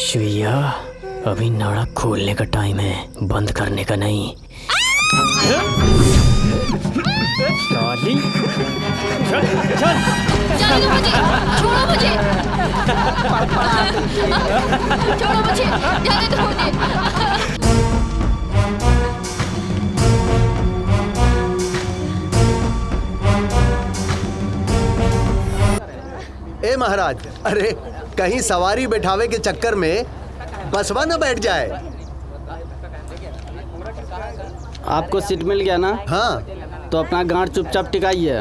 चुईया, अभी नाड़ा खोलने का टाइम है, बंद करने का नहीं। साली, चल चल। जाने दो मुझे, छोड़ो मुझे, छोड़ो मुझे, जाने दो मुझे। ए महाराज, अरे कहीं सवारी बैठावे के चक्कर में बसवा न बैठ जाए। आपको सीट मिल गया ना? हाँ, तो अपना गांठ चुपचाप टिकाइए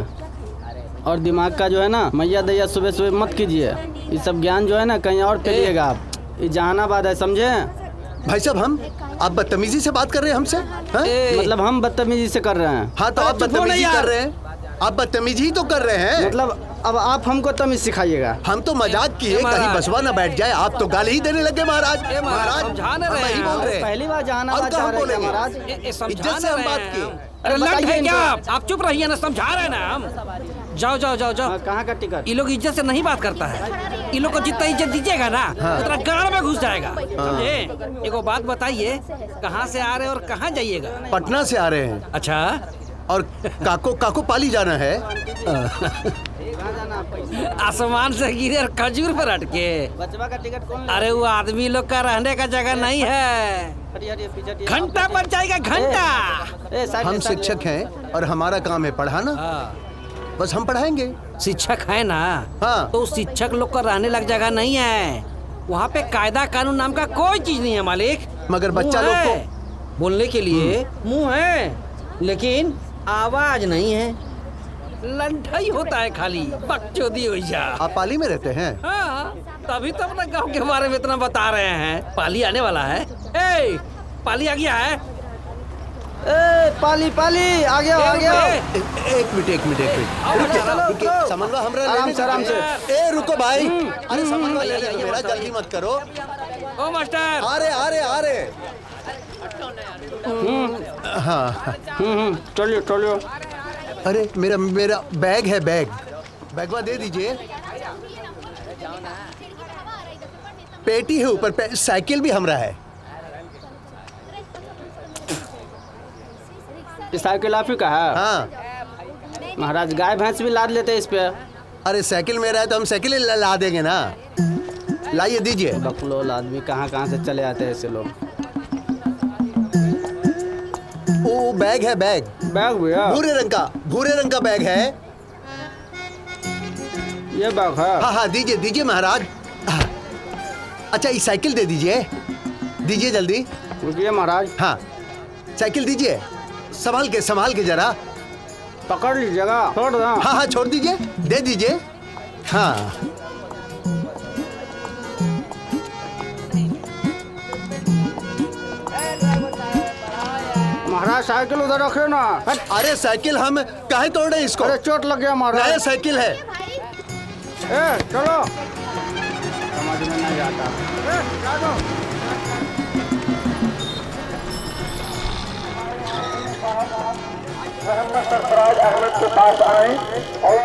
और दिमाग का जो है ना मैया दैया सुबह सुबह मत कीजिए। ये सब ज्ञान जो है ना कहीं और करिएगा आप। ये जहानाबाद है, समझे? भाई साहब, आप बदतमीजी से बात कर रहे हैं हमसे? मतलब हम बदतमीजी से कर रहे हैं? हाँ, तो आप बदतमीजी कर रहे हैं। आप बदतमीजी ही तो कर रहे हैं। मतलब अब आप हमको तमीज सिखाइएगा। हम तो मजाक किए, कहीं बसवा न बैठ जाए। आप तो गाली ही देने लगे महाराज। महाराज नहीं बोल रहे, पहली बार जहानाबाद जा रहे हैं महाराज। इज्जत से हम बात की। अरे लट है क्या आप चुप रहिए ना, समझा रहे हैं ना हम। जाओ जाओ जाओ जाओ। कहाँ का टिकट? ये लोग इज्जत से नहीं बात करता है। ये लोग को जितना इज्जत दीजिएगा ना उतना गाड़ में घुस जाएगा, समझे? एगो बात बताइए, कहाँ से आ रहे हैं और कहाँ जाइएगा? पटना से आ रहे हैं। अच्छा, और काको पाली जाना है। आसमान से गिरे और खजूर पर अटके। बचवा का टिकट कौन? अरे वो आदमी लोग का रहने का जगह नहीं है, घंटा पर जाएगा, घंटा। हम शिक्षक हैं और हमारा काम है पढ़ाना। बस हम पढ़ाएंगे। शिक्षक है ना? हाँ। तो शिक्षक लोग का रहने लग जगह नहीं है। वहाँ पे कायदा कानून नाम का कोई चीज नहीं है मालिक। मगर बच्चा लोग को बोलने के लिए मुंह है लेकिन आवाज नहीं है, लंठाई होता है खाली, बकचोदी हो जा। आप पाली में रहते हैं? हाँ, तभी तो अपने गांव के बारे में इतना बता रहे हैं। पाली आने वाला है। ए, पाली आ गया है। ए, पाली पाली आ गया, आ गया। एक मिनट समन्वय हमरा आराम से, आराम से। ए रुको भाई, अरे समन्वय ले ले मेरा, जल्दी मत करो। ओ मास्टर, आ रहे। हाँ, चलिए चलिए। अरे मेरा बैग है, बैगवा दे दीजिए। पेटी है ऊपर, साइकिल भी हमरा है। इस साइकिल आप ही का है? हाँ महाराज, गाय भैंस भी लाद लेते हैं इस पे। अरे साइकिल मेरा है तो हम साइकिल ही ला देंगे ना। लाइए दीजिए। बकलोल आदमी, कहाँ से चले आते हैं ऐसे लोग। वो बैग है, बैग भैया भूरे रंग का बैग है। ये बैग है? हाँ दीजिए महाराज। अच्छा, ये साइकिल दे दीजिए जल्दी। रुकिए महाराज। हाँ, साइकिल दीजिए, संभाल के जरा। पकड़ लीजिएगा, छोड़ दो। हाँ छोड़ दीजिए, दे दीजिए। हाँ, महाराज साइकिल उधर रखे ना। अरे साइकिल हम काहे तोड़ रहे हैं इसको? अरे चोट लग गया महाराज। नया साइकिल है। चलो, समझ में नहीं आता। सरफराज अहमद के पास आए और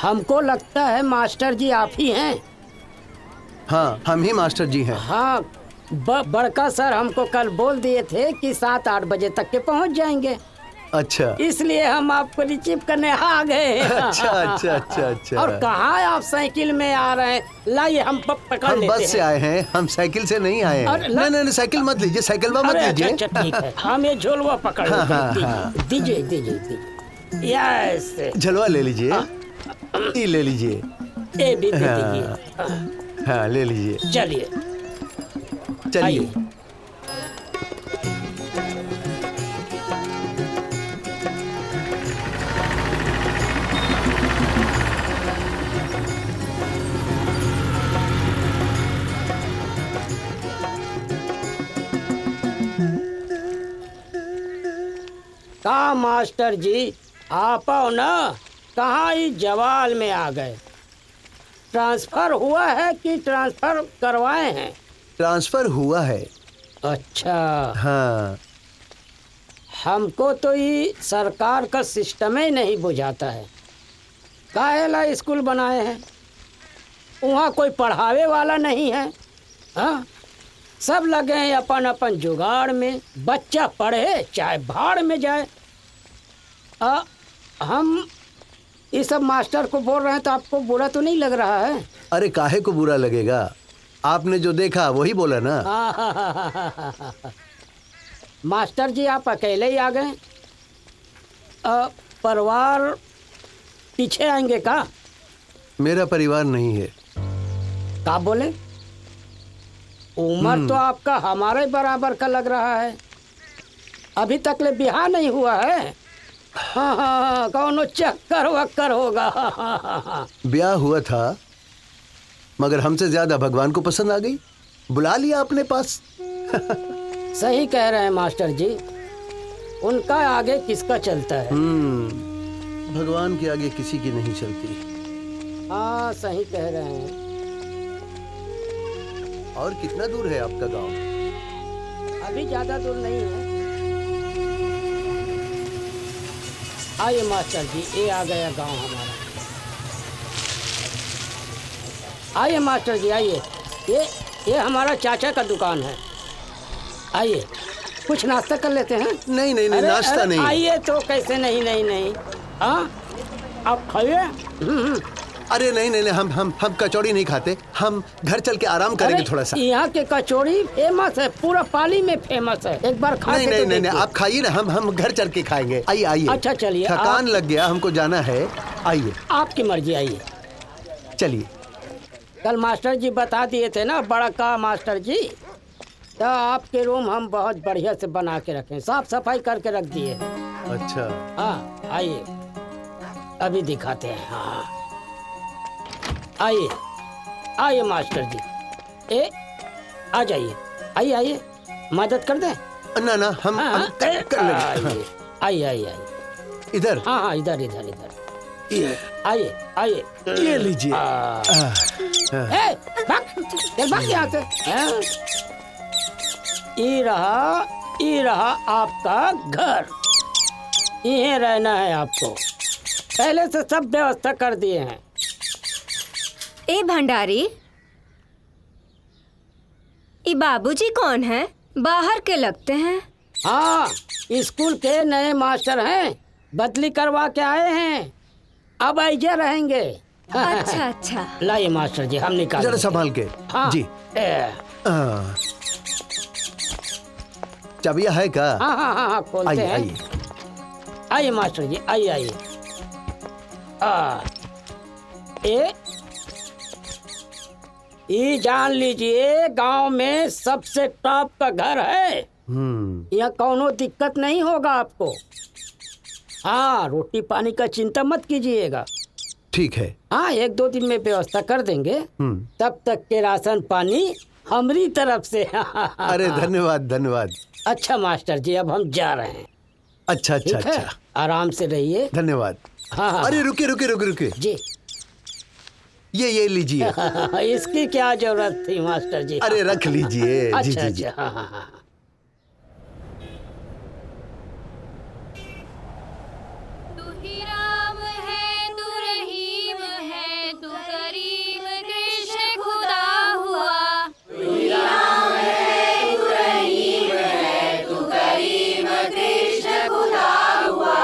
हमको लगता है मास्टर जी आप ही हैं। हाँ, हम ही मास्टर जी हैं। हाँ, बड़का सर हमको कल बोल दिए थे कि 7-8 बजे तक के पहुंच जाएंगे। अच्छा, इसलिए हम आपको रिसीव करने आ गए। अच्छा। और कहाँ आप साइकिल में आ रहे हैं? लाइए हम पकड़ हम लेते हैं। बस से आए हैं, हम साइकिल से नहीं आए हैं। नहीं, साइकिल मत लीजिए, साइकिल मत लीजिए। अच्छा, ठीक है। हम ये झोलवा पकड़ लेते हैं। दीजिए। यस, झलवा ले लीजिए। ये ले लीजिए। ये भी दे दीजिए। हाँ, ले लीजिए। चलिए। का मास्टर जी आप आओ ना, कहाँ इस जवाल में आ गए। ट्रांसफर हुआ है कि ट्रांसफर करवाए हैं? ट्रांसफर हुआ है। अच्छा। हाँ। हमको तो ये सरकार का सिस्टम ही नहीं बुझाता है। काहेला स्कूल बनाए हैं, वहाँ कोई पढ़ावे वाला नहीं है। हाँ, सब लगे हैं अपन अपन जुगाड़ में। बच्चा पढ़े चाहे भाड़ में जाए। हम ये सब मास्टर को बोल रहे हैं तो आपको बुरा तो नहीं लग रहा है? अरे काहे को बुरा लगेगा, आपने जो देखा वही बोला ना। मास्टर जी आप अकेले ही आ गए? परिवार पीछे आएंगे का? मेरा परिवार नहीं है। का बोले? उम्र तो आपका हमारे बराबर का लग रहा है। अभी तक ले बिहार नहीं हुआ है? हाँ, कौनो चक्कर वक्कर होगा। ब्याह हुआ था, मगर हमसे ज्यादा भगवान को पसंद आ गई, बुला लिया अपने पास। सही कह रहे हैं मास्टर जी, उनका आगे किसका चलता है? भगवान के आगे किसी की नहीं चलती। हाँ सही कह रहे हैं। और कितना दूर है आपका गांव? अभी ज्यादा दूर नहीं है। आइए मास्टर जी, ये आ गया गांव हमारा। आइए मास्टर जी आइए, ये हमारा चाचा का दुकान है। आइए कुछ नाश्ता कर लेते हैं। नहीं नहीं नहीं, नाश्ता नहीं। आइए तो कैसे नहीं नहीं नहीं। हाँ आप खाइए। अरे नहीं नहीं नहीं, हम कचौड़ी नहीं खाते, हम घर चल के आराम करेंगे थोड़ा सा। यहाँ के कचौड़ी फेमस है, पूरा पाली में फेमस है। एक बार खा नहीं नहीं नहीं, नहीं आप खाइए ना, हम घर चल के खाएंगे। आइए आइए। अच्छा चलिए। थकान लग गया, हमको जाना है। आइए। आपकी मर्जी, आइए। चलिए। कल मास्टर जी बता दिए थे ना, बड़ा का मास्टर जी, तो आपके रूम हम बहुत बढ़िया से बना के रखें, साफ सफाई करके रख दिए। अच्छा। हाँ आइए, अभी दिखाते हैं। हाँ आइए आइए मास्टर जी, आ जाइए। आइए आइए, मदद कर दें? ना ना, हम कर लेंगे। आइए आइए आइए। इधर? हाँ हाँ इधर इधर इधर। ये आइए आइए, ये लीजिए। भाग यहाँ से। ये रहा आपका घर, यहीं रहना है आपको। पहले से सब व्यवस्था कर दिए हैं। ए भंडारी, ये बाबूजी कौन है? बाहर के लगते हैं। हाँ, स्कूल के नए मास्टर हैं, बदली करवा के आए हैं, अब ऐसे रहेंगे। अच्छा अच्छा। लाइए मास्टर जी, हम निकाल जरा संभाल के। हाँ जी। चाबिया है क्या? हाँ हाँ हाँ खोलते हैं। आइए आइए मास्टर जी, आइए आइए। ये जान लीजिए, गांव में सबसे टॉप का घर है। यहाँ कौनो दिक्कत नहीं होगा आपको। हाँ, रोटी पानी का चिंता मत कीजिएगा। ठीक है। हाँ, 1-2 दिन में व्यवस्था कर देंगे। तब तक के राशन पानी हमारी तरफ से। अरे धन्यवाद धन्यवाद। अच्छा मास्टर जी, अब हम जा रहे हैं। अच्छा अच्छा अच्छा, आराम से रहिए। धन्यवाद। हाँ। अरे रुके रुके रुके रुके जी। ये लीजिए। इसकी क्या जरूरत थी मास्टर जी? अरे रख लीजिए। अच्छा जी जी जी। अच्छा। हाँ हाँ। तू ही राम है, तू रहीम है, तू करीम कृष्ण खुदा हुआ। तू ही राम है, तू रहीम है, तू करीम कृष्ण खुदा हुआ।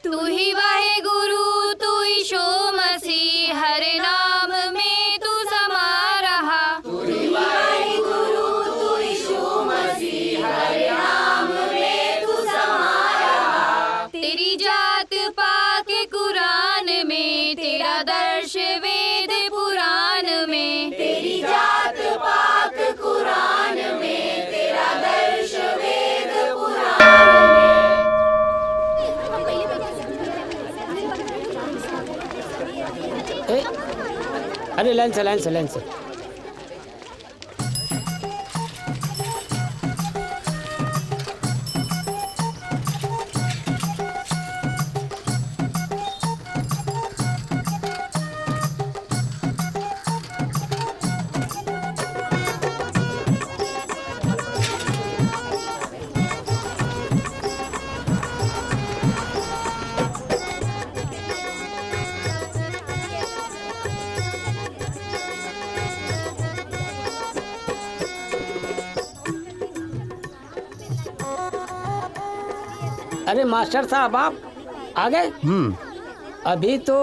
तू ही वाहे गुरु, तू ईशो मसीह, हर नाम में तू समा रहा। तू ही वाहे गुरु, तू ईशो मसीह, हर नाम में तू समा रहा। तेरी जात पाक कुरान में, तेरा दर्श वेद पुराण में। तेरी जात पाक कुरान में, तेरा दर्श वेद पुराण में। अरे लाइन से। अरे मास्टर साहब आप आ गए? अभी तो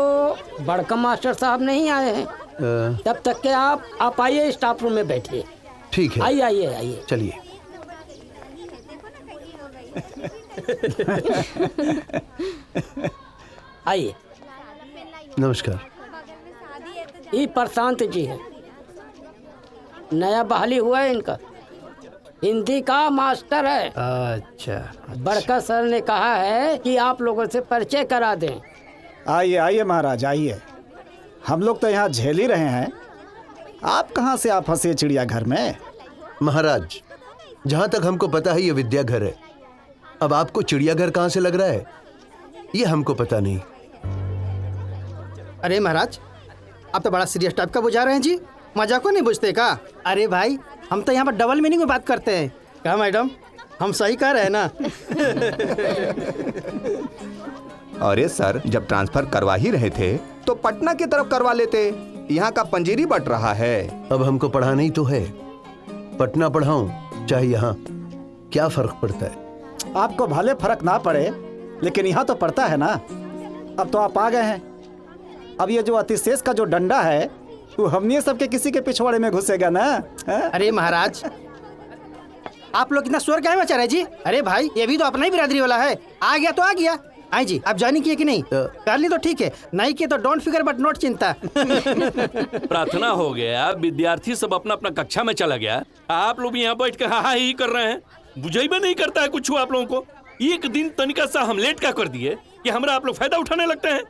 बड़का मास्टर साहब नहीं आए हैं। तब तक के आप आइए, स्टाफ रूम में बैठिए। ठीक है, आइए आइए आइए। चलिए। आइए। नमस्कार। ये प्रशांत जी है, नया बहाली हुआ है इनका, हिंदी का मास्टर है। अच्छा। बड़का सर ने कहा है कि आप लोगों से परिचय करा दें। आइए आइए महाराज आइए, हम लोग तो यहाँ झेल ही रहे हैं। आप कहाँ से आप फंसे चिड़ियाघर में? महाराज, जहाँ तक हमको पता है ये विद्याघर है। अब आपको चिड़ियाघर कहाँ से लग रहा है ये हमको पता नहीं। अरे महाराज, आप तो बड़ा सीरियस टाइप का बुझा रहे हैं जी, मजाक को नहीं बुझते का? अरे भाई, हम तो यहाँ पर डबल मीनिंग में बात करते हैं। क्या मैडम, हम सही कह रहे हैं ना? अरे सर, जब ट्रांसफर करवा ही रहे थे तो पटना की तरफ करवा लेते, यहाँ का पंजीरी बट रहा है। अब हमको पढ़ाना ही तो है, पटना पढ़ाऊं चाहे यहाँ, क्या फर्क पड़ता है? आपको भले फर्क ना पड़े, लेकिन यहाँ तो पड़ता है ना। अब तो आप आ गए हैं, अब ये जो अतिशेष का जो डंडा है वो हमने सबके किसी के पिछवाड़े में घुसेगा ना। अरे महाराज, आप लोग इतना शोर क्या मचा रहे जी? अरे भाई, ये भी तो अपना ही बिरादरी वाला है, आ गया तो आ गया। आई जी, आप ज्वाइनिंग किए कि नहीं? कर ली तो ठीक है, नहीं किए तो डोंट फिकर बट नॉट चिंता। प्रार्थना हो गया, विद्यार्थी सब अपना अपना कक्षा में चला गया, आप लोग यहाँ बैठ कर हा ही कर रहे हैं। बुझाई में नहीं करता है कुछ आप लोगों को। एक दिन तनिका सा हम लेट का कर दिए कि हमरा आप लोग फायदा उठाने लगते हैं।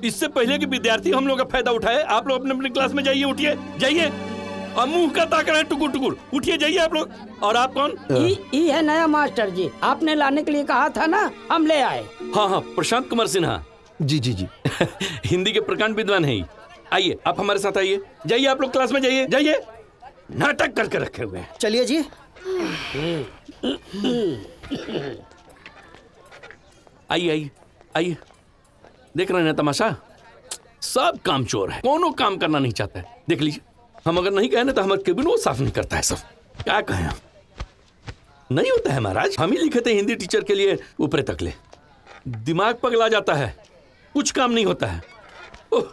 इससे पहले कि विद्यार्थी हम लोग का फायदा उठाए, आप लोग अपने अपने क्लास में जाइए, उठिए जाइए। और मुंह का ताक रहे हैं टुकुर टुकुर, उठिए जाइए आप लोग। और आप कौन? ई है नया मास्टर जी, आपने लाने के लिए कहा था ना, हम ले आए। हाँ हाँ, प्रशांत कुमार सिन्हा। जी जी जी। हिंदी के प्रकांड विद्वान है। आइए आप हमारे साथ आइए, जाइए आप लोग क्लास में जाइए, जाइए। नाटक करके रखे हुए हैं। चलिए जी। आइए आइए आइए, देख रहे हैं तमाशा, सब काम चोर है, कोनो काम करना नहीं चाहता है। देख लीजिए, हम अगर नहीं कहें तो हमारे केबिन वो साफ नहीं करता है। सब क्या कहें, नहीं होता है महाराज। हम ही लिखे थे हिंदी टीचर के लिए ऊपर तक ले, दिमाग पगला जाता है, कुछ काम नहीं होता है। ओह,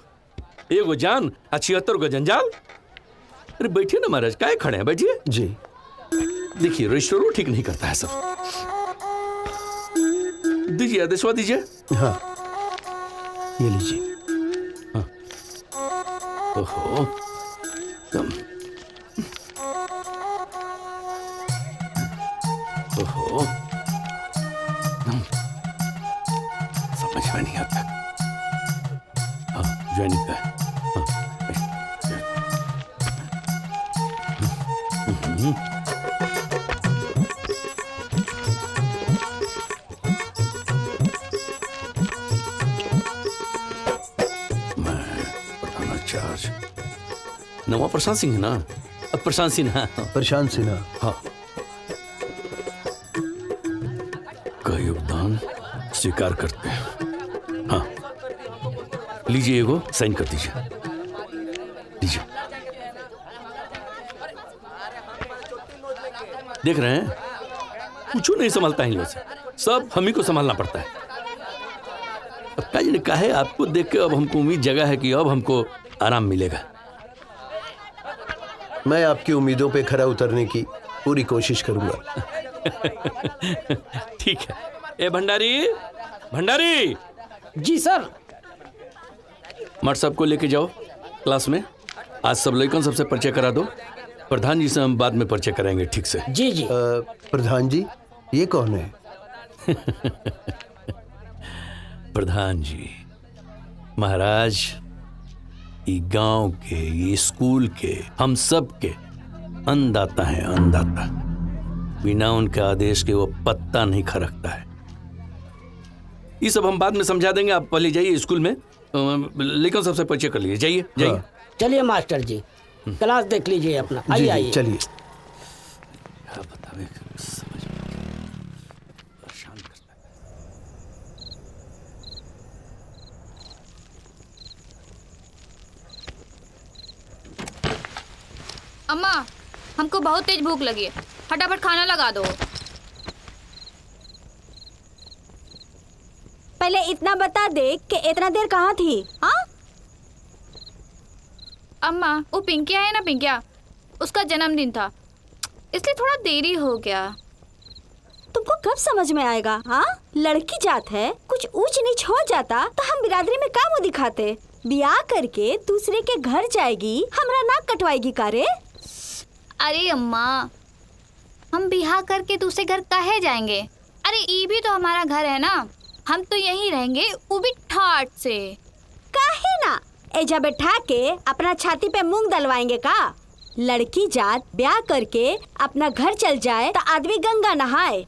एगो जान 76 गो जंजाल। अरे बैठिए ना महाराज, क्या खड़े हैं, बैठिए जी। देखिए रजिस्टर ठीक नहीं करता है सब। दीजिए आदेशवा दीजिए। हाँ, ये लीजिए। हाँ। ओहो, ओहो, समझ में नहीं आता। हाँ, ज्वाइनिंग का है। नवा प्रशांत सिंह है ना? प्रशांत सिन्हा। प्रशांत सिन्हा। हाँ, का योगदान स्वीकार करते हैं। हाँ, लीजिए, एगो साइन कर दीजिए, लीजिए। देख रहे हैं, कुछ नहीं संभालता है इन लोग से, सब हम ही को संभालना पड़ता है। अब काजी ने कहा है, आपको देख के अब हमको उम्मीद जगा है कि अब हमको आराम मिलेगा। मैं आपकी उम्मीदों पे खरा उतरने की पूरी कोशिश करूंगा। ठीक है। ए भंडारी, भंडारी। जी सर। मठ साहब को लेके जाओ क्लास में, आज सब लड़कों सबसे परिचय करा दो। प्रधान जी से हम बाद में परिचय कराएंगे, ठीक से? जी जी। प्रधान जी, ये कौन है? प्रधान जी महाराज, ये गांव के, ये स्कूल के, हम सब के अन्नदाता हैं, अन्नदाता। बिना उनके आदेश के वो पत्ता नहीं खरकता है। ये सब हम बाद में समझा देंगे, आप पहले जाइए स्कूल में, लेकिन सबसे परिचय कर लीजिए, जाइए जाइए। हाँ। चलिए मास्टर जी, क्लास देख लीजिए अपना। आइए आइए, चलिए। अम्मा, हमको बहुत तेज भूख लगी है, फटाफट खाना लगा दो। पहले इतना बता दे कि इतना देर कहाँ थी? हाँ अम्मा, वो पिंकिया है ना, पिंकिया, उसका जन्मदिन था इसलिए थोड़ा देरी हो गया। तुमको कब समझ में आएगा? हाँ, लड़की जात है, कुछ ऊंच नीच हो जाता तो हम बिरादरी में क्या मुँह दिखाते? ब्याह करके दूसरे के घर जाएगी, हमरा नाक कटवाएगी का रे? अरे अम्मा, हम ब्याह करके दूसरे घर काहे जाएंगे? अरे ये भी तो हमारा घर है ना, हम तो यहीं रहेंगे, वो भी ठाट से। काहे ना एजा बैठा के अपना छाती पे मूंग दलवाएंगे का? लड़की जात ब्याह करके अपना घर चल जाए तो आदमी गंगा नहाए।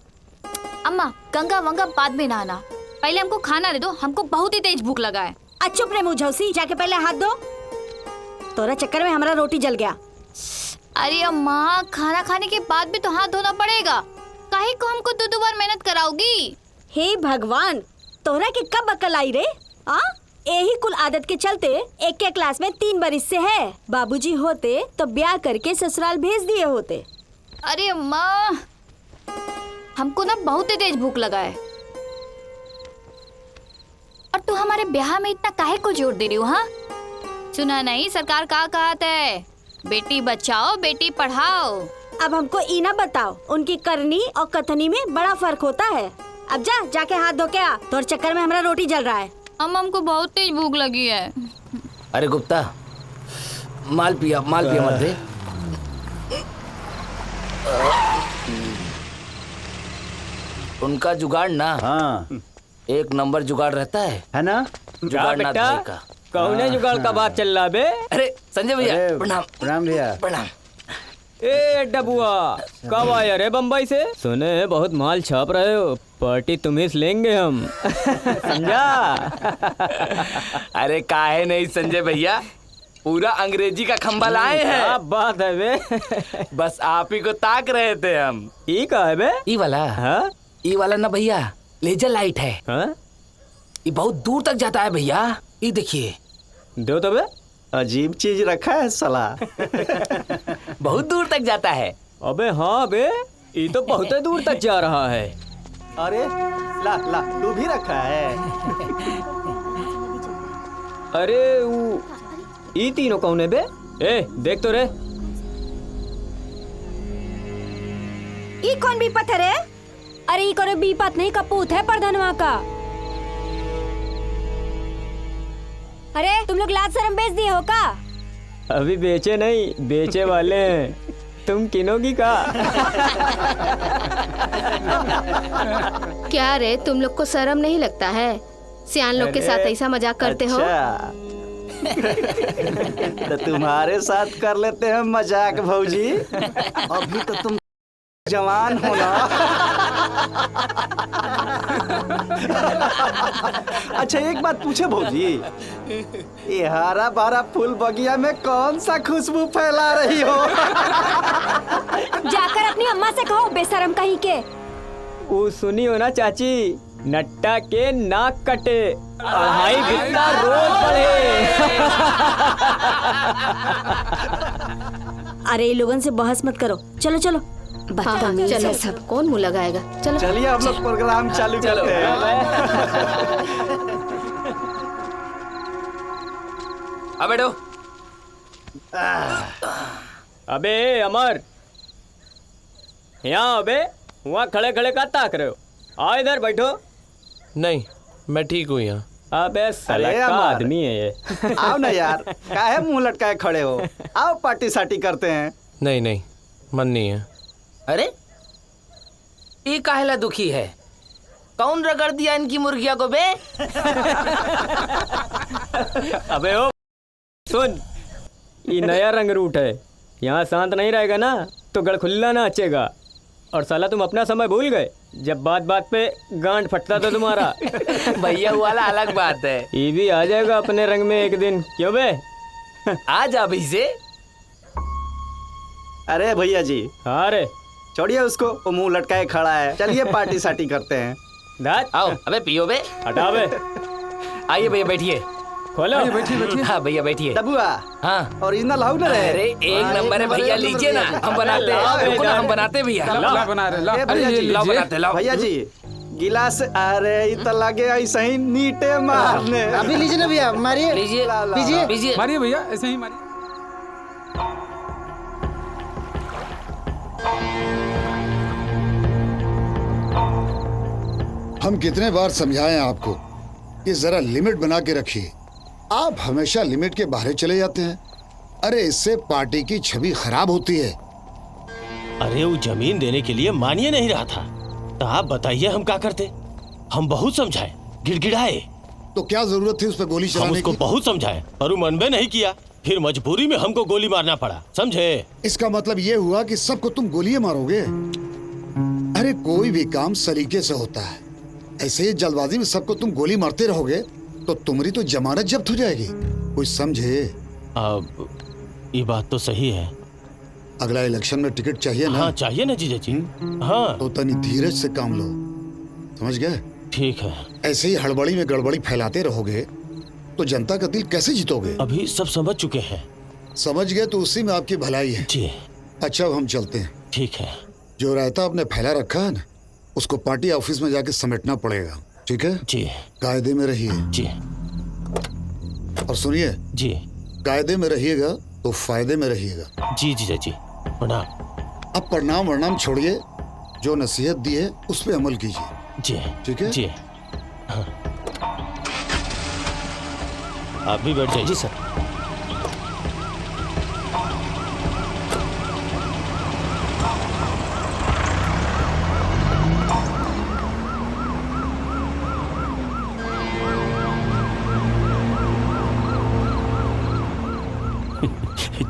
अम्मा, गंगा वंगा बाद में नहाना, पहले हमको खाना दे दो, हमको बहुत ही तेज भूख लगा है। चुप रे मुँह झौसी, जाके पहले हाथ धो। तोरा चक्कर में हमारा रोटी जल गया। अरे अम्मा, खाना खाने के बाद भी तो हाथ धोना पड़ेगा, काहे को हमको दो बार मेहनत कराओगी? हे भगवान, तोरा के कब अकल आई रे? यही कुल आदत के चलते एक के क्लास में 3 बरिस से है। बाबूजी होते तो ब्याह करके ससुराल भेज दिए होते। अरे अम्मा, हमको ना बहुत ही तेज भूख लगा है, और तू हमारे ब्याह में इतना काहे को जोर दे रही हो? हाँ, सुना नहीं सरकार का कहत है, बेटी बचाओ बेटी पढ़ाओ। अब हमको ई ना बताओ, उनकी करनी और कथनी में बड़ा फर्क होता है। अब जाके हाथ धो के आ, तोर चक्कर में हमारा रोटी जल रहा है। हमको बहुत तेज भूख लगी है। अरे गुप्ता, माल पिया मत दे। उनका जुगाड़ ना, हाँ, एक नंबर जुगाड़ रहता है ना? जुगाड़ ना का। कौन जुगाड़ का बात चल रहा बे? अरे संजय भैया, प्रणाम। प्रणाम भैया। प्रणाम। ए डबुआ, कब आया रे बम्बई से? सुने बहुत माल छाप रहे हो, पार्टी तुम्हें से लेंगे हम। समझा? अरे काहे नहीं संजय भैया, पूरा अंग्रेजी का खंबा लाए हैं। क्या बात है बे? बस आप ही को ताक रहे थे हम। ई का है बे? ई वाला? हाँ, ई वाला ना भैया, लेजर लाइट है। हाँ? ये बहुत दूर तक जाता है भैया, ये देखिए। दो तो बे, अजीब चीज रखा है साला। बहुत दूर तक जाता है। अबे हाँ बे, ये तो बहुत दूर तक जा रहा है। अरे ला ला, तू भी रखा है। अरे वो ये तीनों कौन है बे? ए देख तो रे। ये कौन भी पत्थर है? अरे ये कौन भी पत नहीं, कपूत है प्रधानवा का। अरे तुम लोग लाज शर्म बेच दिए हो का? अभी बेचे नहीं, बेचे वाले हैं। तुम किनोगी का? क्या रे, तुम लोग को शर्म नहीं लगता है? सियान लोग के साथ ऐसा मजाक करते हो? तो तुम्हारे साथ कर लेते हैं मजाक भौजी। अभी तो तुम जवान हो ना। अच्छा एक बात पूछे भौजी, ये हरा भरा फूल बगिया में कौन सा खुशबू फैला रही हो? जाकर अपनी अम्मा से कहो, बेशरम कहीं के। वो सुनी हो ना चाची, नट्टा के नाक कटे, अढ़ाई बित्ता रोज बढ़े। अरे ये लोगन से बहस मत करो, चलो चलो। हाँ, चलो सब, कौन मुँह लगाएगा? चलो चलिए हम लोग प्रोग्राम चालू करते हैं। अब बैठो। अबे अमर, यहाँ अबे वहाँ खड़े खड़े का ताक रहे हो? आओ इधर बैठो। नहीं, मैं ठीक हूँ यहाँ। अबे साला का आदमी है ये। आओ ना यार, काहे मुंह लटकाए खड़े हो? आओ पार्टी साटी करते हैं। नहीं नहीं, मन नहीं है। अरे ये काहेला दुखी है? कौन रगड़ दिया इनकी मुर्गिया को बे? अबे ओ सुन, ये नया रंग रूट है, यहाँ शांत नहीं रहेगा ना तो गड़खुल्ला नाचेगा। और साला तुम अपना समय भूल गए जब बात बात पे गांड फटता था तुम्हारा। भैया वाला अलग बात है, ये भी आ जाएगा अपने रंग में एक दिन। क्यों बे? आ जा भाई से। अरे भैया जी। हाँ रे, छोड़िए उसको, वो मुंह लटकाए खड़ा है। चलिए पार्टी साटी करते हैं। दाद आओ। अबे पियो बे। हटा बे। आइए भैया बैठिए। खोलो। बैठिए। हाँ भैया बैठिए। दबुआ। हाँ ओरिजिनल हाउ ना रे? अरे एक नंबर है भैया, लीजिए ना, हम बनाते हैं। हम बनाते भैया। भैया जी गिलास, अरे ये तो लगे ऐसे ही नीटे मारने। अभी लीजिए ना भैया, मारिए, लीजिए लीजिए, लीजिए। मारिए भैया, ऐसे ही मारिए। हम कितने बार समझाएं आपको कि जरा लिमिट बना के रखिए। आप हमेशा लिमिट के बाहर चले जाते हैं। अरे इससे पार्टी की छवि खराब होती है। अरे वो जमीन देने के लिए मानिए नहीं रहा था, तो आप बताइए हम क्या करते? हम बहुत समझाए, गिड़गिड़ाए। तो क्या जरूरत थी उस पर गोली हम चलाने उसको की? बहुत समझाए पर वो मन में नहीं किया, फिर मजबूरी में हमको गोली मारना पड़ा, समझे? इसका मतलब ये हुआ कि सबको तुम गोलियां मारोगे? अरे कोई भी काम सलीके से होता है। ऐसे ही जल्दबाजी में सबको तुम गोली मारते रहोगे तो तुम्हारी तो जमानत जब्त हो जाएगी। कुछ समझे? अब ये बात तो सही है। अगला इलेक्शन में टिकट चाहिए ना? हाँ चाहिए ना जीजा जी। हाँ तो तनी धीरज से काम लो, समझ गए? ठीक है। ऐसे ही हड़बड़ी में गड़बड़ी फैलाते रहोगे तो जनता का दिल कैसे जीतोगे? अभी सब समझ चुके हैं। समझ गए तो उसी में आपकी भलाई है। जी। अच्छा अब हम चलते हैं। ठीक है। जो रायता आपने फैला रखा है ना, उसको पार्टी ऑफिस में जाके समेटना पड़ेगा, ठीक है? जी। कायदे में रहिए। जी। और सुनिए जी, कायदे में रहिएगा तो फायदे में रहिएगा। जी जीजा जी, प्रणाम। अब प्रणाम वरनाम छोड़िए, जो नसीहत दी है उस पर अमल कीजिए। जी ठीक है? जी। हाँ। आप भी बैठ जाइए। जी सर।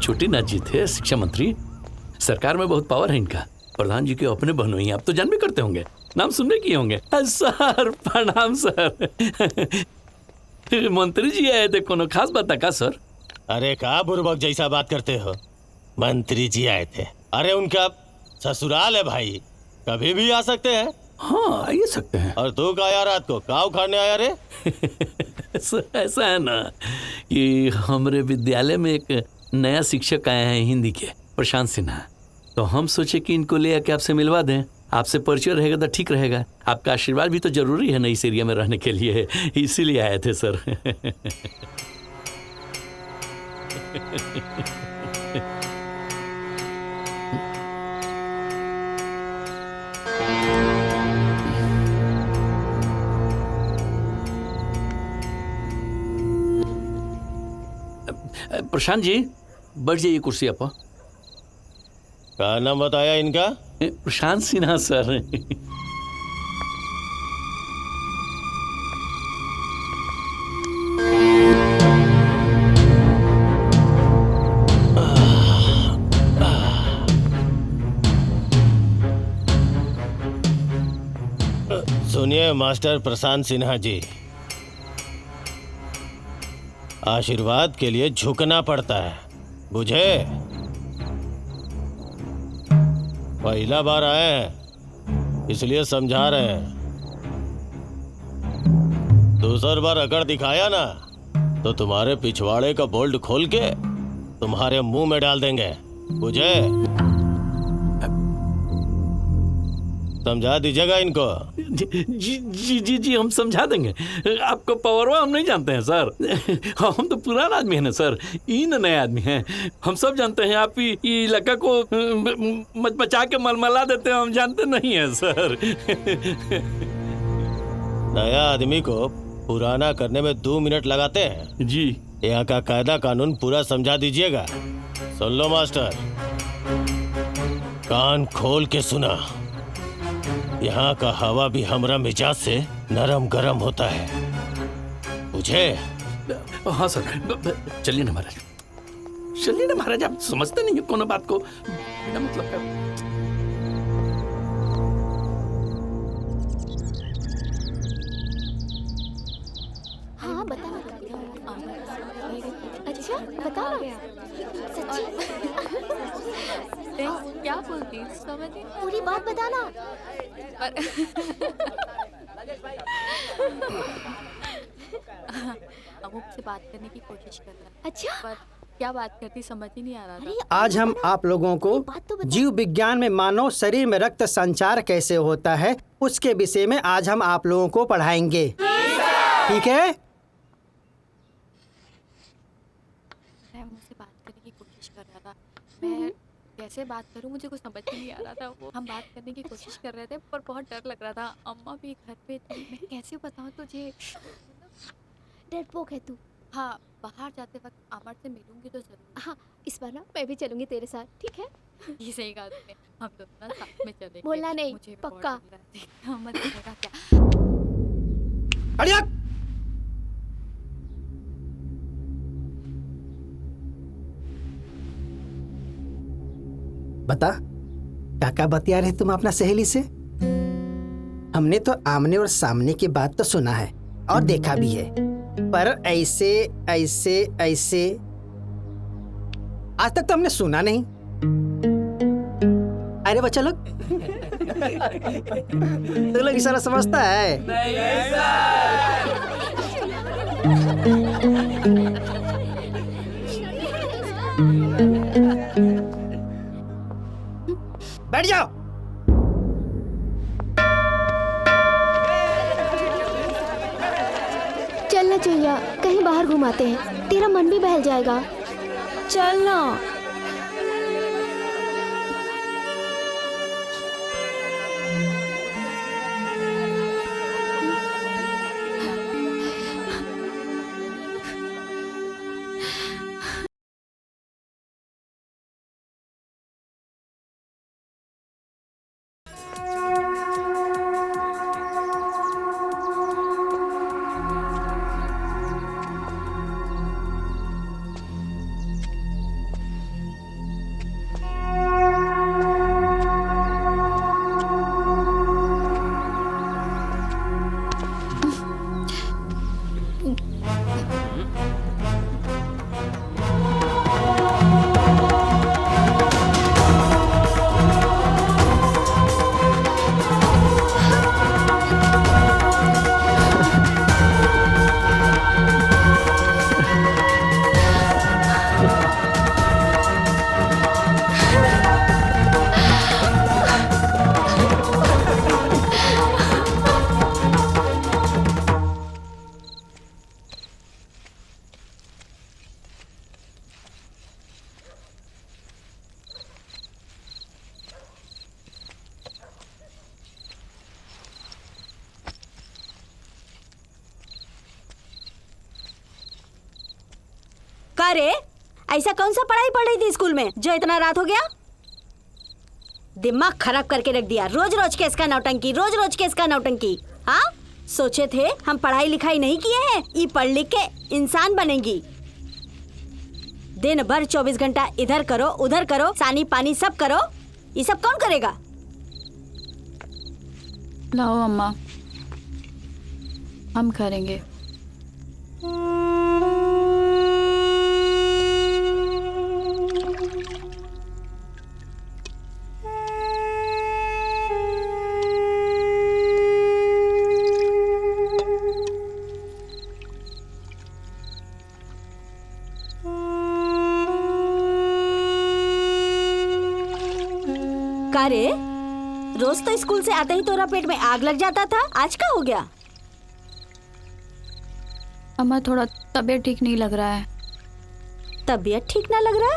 छोटी नाथ जी थे शिक्षा मंत्री, सरकार में बहुत पावर है इनका। प्रधान जी के अपने बहनोई, आप तो जान भी करते होंगे, नाम सुनने किए होंगे। सर प्रणाम सर। मंत्री जी आए थे, कोनो खास बात का सर? अरे का बुर्बक जैसा बात करते हो? मंत्री जी आए थे। अरे उनका ससुराल है भाई, कभी भी आ सकते हैं। हाँ आ सकते हैं। और तू का आया रात को का उखाड़ने आया रे? ऐसा है ना कि हमारे विद्यालय में एक नया शिक्षक आए हैं हिंदी के, प्रशांत सिन्हा। तो हम सोचे कि इनको ले आके आपसे मिलवा दें, आपसे परिचय रहेगा तो ठीक रहेगा। आपका आशीर्वाद भी तो जरूरी है ना इस एरिया में रहने के लिए, इसीलिए आए थे सर। प्रशांत जी बैठ जाइए कुर्सी आप। क्या नाम बताया इनका? प्रशांत सिन्हा सर। सुनिए मास्टर प्रशांत सिन्हा जी, आशीर्वाद के लिए झुकना पड़ता है, बुझे? पहला बार आए हैं इसलिए समझा रहे हैं। दूसरी बार अकड़ दिखाया ना तो तुम्हारे पिछवाड़े का बोल्ट खोल के तुम्हारे मुंह में डाल देंगे, बुझे? समझा दीजिएगा इनको। जी हम समझा देंगे। आपको पावरवा हम नहीं जानते हैं सर, हम तो पुराना आदमी है ना सर, इन नए आदमी हैं। हम सब जानते हैं आप ही इलाका को मचा के मलमला देते हैं, हम जानते नहीं हैं सर। नया आदमी को पुराना करने में 2 मिनट लगाते हैं जी। यहाँ का कायदा कानून पूरा समझा दीजिएगा। सुन लो मास्टर, कान खोल के सुना। यहाँ का हवा भी हमरा मिजाज से नरम गरम होता है, बुझे? हाँ सर, चलिए ना महाराज, चलिए ना महाराज, आप समझते नहीं है कोनो बात को बिना मतलब का। हाँ बता ना। अच्छा बता ना। सच्ची क्या बोलती समझ नहीं। पूरी बात बताना। अमूक से बात करने की कोशिश कर रहा। अच्छा पर क्या बात करती समझ ही नहीं आ रहा था। आज हम आप लोगों को जीव विज्ञान में मानव शरीर में रक्त संचार कैसे होता है उसके विषय में आज हम आप लोगों को पढ़ाएंगे। ठीक है? मुझसे बात करने की कोशिश कर रहा था। मैं कैसे बात करूं मुझे कुछ समझ नहीं आ रहा था। वो हम बात करने की कोशिश कर रहे थे पर बहुत डर लग रहा था। अम्मा भी घर पे थी। मैं कैसे बताऊं तुझे? डरपोक है तू। हाँ, बाहर जाते वक्त अमर से मिलूंगी तो जरूर। हाँ, इस बार ना मैं भी चलूंगी तेरे साथ, ठीक है? ये सही कहा तुमने। हम दोनों ना साथ में चलेंगे। बोलना नहीं, मुझे भी पक्का। बहुत डर लग रहा है। अमर देखेगा क्या? अड़िया! बता, क्या बतिया रहे तुम अपना सहेली से? हमने तो आमने और सामने की बात तो सुना है और देखा भी है, पर ऐसे ऐसे ऐसे आज तक तो हमने सुना नहीं। अरे बच्चा लोग तुम लोग इशारा समझता है? बैठ जाओ। चलना चुहिया, कहीं बाहर घुमाते हैं, तेरा मन भी बहल जाएगा। चल ना। का रे, ऐसा कौन सा पढ़ाई पढ़ रही थी स्कूल में जो इतना रात हो गया? दिमाग खराब करके रख दिया। रोज रोज के इसका नौटंकी, रोज रोज के इसका नौटंकी। हाँ, सोचे थे हम पढ़ाई लिखाई नहीं किए हैं, ये पढ़ लिख के इंसान बनेंगी। दिन भर 24 घंटा इधर करो उधर करो, सानी पानी सब करो, ये सब कौन करेगा? लाओ अम्मा, हम करेंगे। का रे, रोज तो स्कूल से आते ही तोरा पेट में आग लग जाता था, आज क्या हो गया? अम्मा थोड़ा तबीयत ठीक नहीं लग रहा है। तबीयत ठीक ना लग रहा?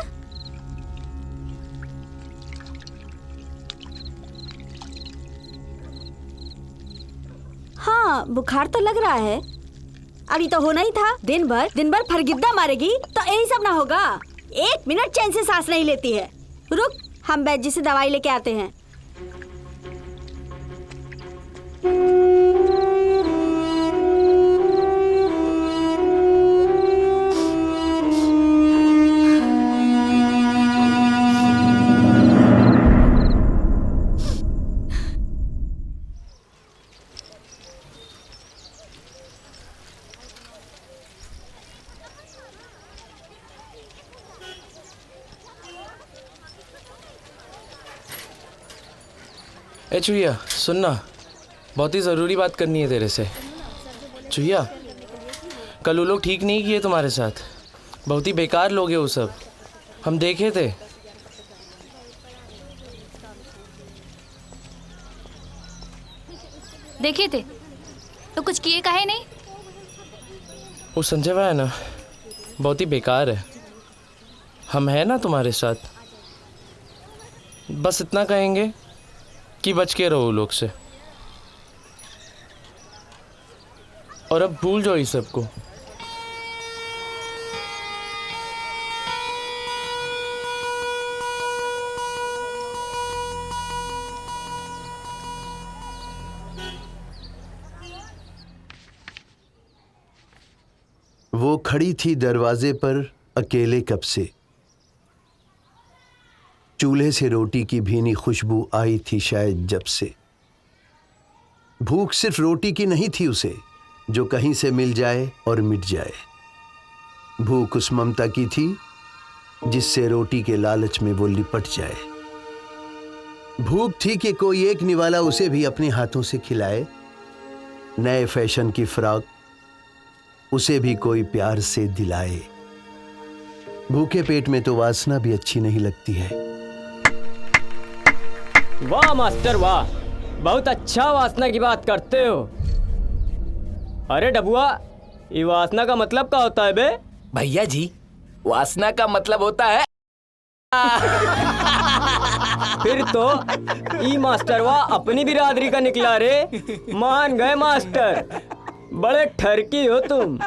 हाँ, बुखार तो लग रहा है। अभी तो होना ही था। दिन भर फरगिद्दा मारेगी तो यही सब ना होगा। 1 मिनट चैन से सांस नहीं लेती है। रुक, हम वैद्य जी से दवाई लेके आते हैं। ए चुहिया सुनना, बहुत ही ज़रूरी बात करनी है तेरे से। चुहिया, कल वो लोग ठीक नहीं किए तुम्हारे साथ। बहुत ही बेकार लोग हैं वो सब, हम देखे थे। देखे थे तो कुछ किए काहे नहीं? वो संजय भाई है ना, बहुत ही बेकार है। हम हैं ना तुम्हारे साथ, बस इतना कहेंगे कि बच के रहो लोग से, और अब भूल जाओ इस सबको। वो खड़ी थी दरवाजे पर अकेले कब से, चूल्हे से रोटी की भीनी खुशबू आई थी शायद जब से। भूख सिर्फ रोटी की नहीं थी उसे, जो कहीं से मिल जाए और मिट जाए। भूख उस ममता की थी जिससे रोटी के लालच में वो लिपट जाए। भूख थी कि कोई एक निवाला उसे भी अपने हाथों से खिलाए, नए फैशन की फ्रॉक उसे भी कोई प्यार से दिलाए। भूखे पेट में तो वासना भी अच्छी नहीं लगती है। वाह मास्टर वाह, बहुत अच्छा वासना की बात करते हो। अरे डबुआ, ये वासना का मतलब क्या होता है बे? भैया जी, वासना का मतलब होता है फिर तो ई मास्टरवा अपनी बिरादरी का निकला रे। मान गए मास्टर, बड़े ठरकी हो तुम।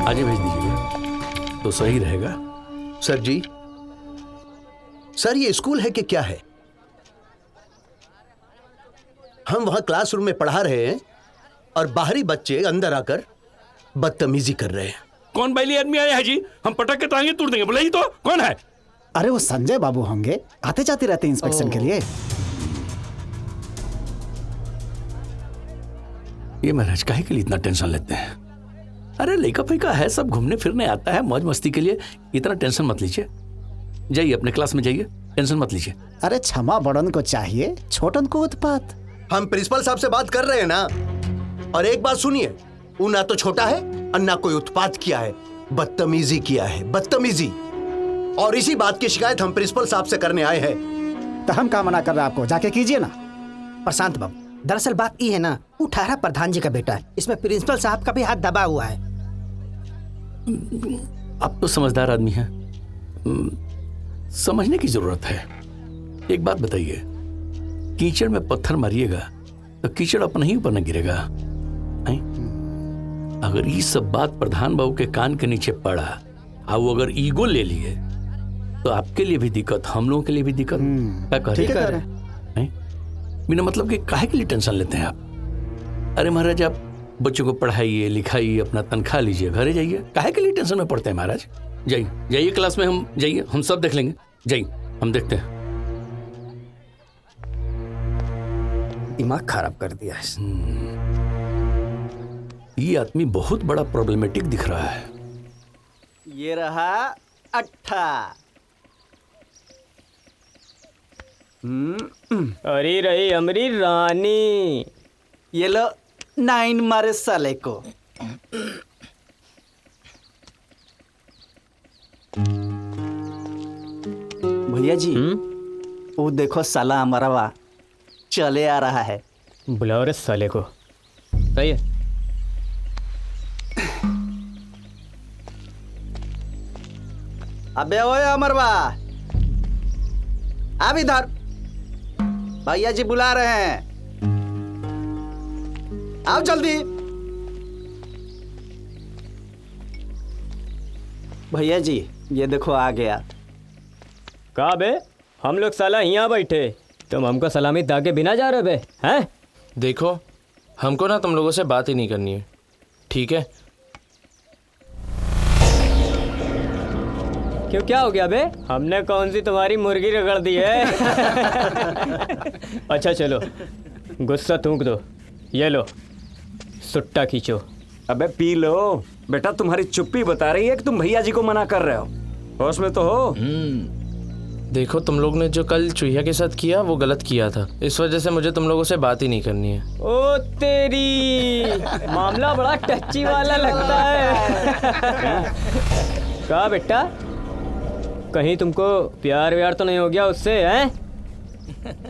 आज ही भेज दीजिएगा तो सही रहेगा। सर जी, सर ये स्कूल है कि क्या है? हम वहां क्लासरूम में पढ़ा रहे हैं और बाहरी बच्चे अंदर आकर बदतमीजी कर रहे हैं। कौन बैली आदमी आया है जी? हम पटक के टांगे तोड़ देंगे। बोले ही तो कौन है? अरे वो संजय बाबू होंगे, आते जाते रहते हैं इंस्पेक्शन के लिए। ये महाराज काहे के लिए इतना टेंशन लेते हैं? अरे लड़का फैका है, सब घूमने फिरने आता है मौज मस्ती के लिए, इतना टेंशन मत लीजिए। जाइए अपने क्लास में जाइए, टेंशन मत लीजिए। अरे क्षमा बड़न को चाहिए, छोटन को उत्पात। हम प्रिंसिपल साहब से बात कर रहे हैं ना। और एक बात सुनिए, वो ना तो छोटा है और ना कोई उत्पात किया है, बदतमीजी किया है, बदतमीजी। और इसी बात की शिकायत हम प्रिंसिपल साहब से करने आए हैं। तो हम क्या मना कर रहे हैं आपको, जाके कीजिए ना। प्रशांत बाबू, दरअसल बात ये है ना, वो ठाहरा प्रधान जी का बेटा है, इसमें प्रिंसिपल साहब का भी हाथ दबा हुआ है। आप तो समझदार आदमी हैं, समझने की जरूरत है। एक बात बताइए, कीचड़ में पत्थर मारिएगा तो कीचड़ अपने ही ऊपर न गिरेगा? अगर ये सब बात प्रधान बाबू के कान के नीचे पड़ा और वो अगर ईगो ले लिए तो आपके लिए भी दिक्कत, हम लोगों के लिए भी दिक्कत। क्या कह रहे हैं? बिना मतलब के काहे के लिए टेंशन लेते हैं आप? अरे महाराज, आप बच्चों को पढ़ाइए लिखाइए, अपना तनख्वाह लीजिए, घरे जाइए। काहे के लिए टेंशन में पड़ते हैं महाराज? जाइए जाइए क्लास में, हम जाइए, हम सब देख लेंगे। जाइए, हम देखते हैं। दिमाग खराब कर दिया है। ये आदमी बहुत बड़ा प्रॉब्लमेटिक दिख रहा है। ये रहा 8। अरे रही हमारी रानी। ये लो 9 मारे साले को। भैया जी, वो देखो साला हमारा वाह चले आ रहा है। बुलाओ रे साले को। सही है। अबे ओए अमरवा, अब इधर, भैया जी बुला रहे हैं, आओ जल्दी। भैया जी ये देखो आ गया। कहा बे, हम लोग साला यहाँ बैठे, तुम हमको सलामी दागे बिना जा रहे बे? हैं? देखो, हमको ना तुम लोगों से बात ही नहीं करनी है, ठीक है? क्यों, क्या हो गया बे? हमने कौन सी तुम्हारी मुर्गी रगड़ दी है? अच्छा चलो, गुस्सा थूक दो। ये लो, सुट्टा खींचो। अबे पी लो। बेटा तुम्हारी चुप्पी बता रही है कि तुम भैया जी को मना कर रहे हो। होश में तो हो। देखो, तुम लोग ने जो कल चूहिया के साथ किया वो गलत किया था। इस वजह से मुझे तुम लोगों से बात ही नहीं करनी है। ओ तेरी, मामला बड़ा टच्ची वाला लगता है। कहा बेटा, कहीं तुमको प्यार व्यार तो नहीं हो गया उससे, हैं?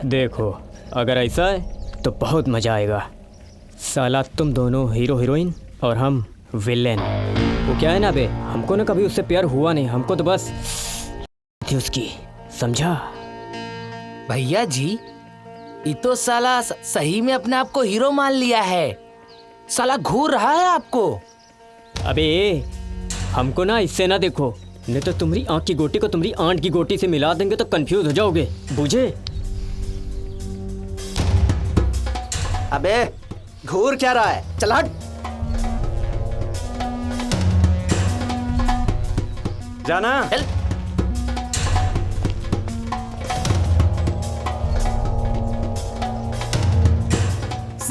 देखो, अगर ऐसा है तो बहुत मजा आएगा। साला तुम दोनों हीरो हीरोइन और हम विलेन। वो क्या है ना बे, हमको ना कभी उससे प्यार हुआ नहीं, हमको तो बस थी उसकी, समझा? भैया जी, ये तो साला सही में अपने आप को हीरो मान लिया है। साला घूर रहा है आपको। अबे हमको ना इससे ना देखो, नहीं तो तुम्हारी आंख की गोटी को तुम्हारी आंट की गोटी से मिला देंगे तो कंफ्यूज हो जाओगे, बुझे? अबे घूर क्या रहा है, चल हट। जाना।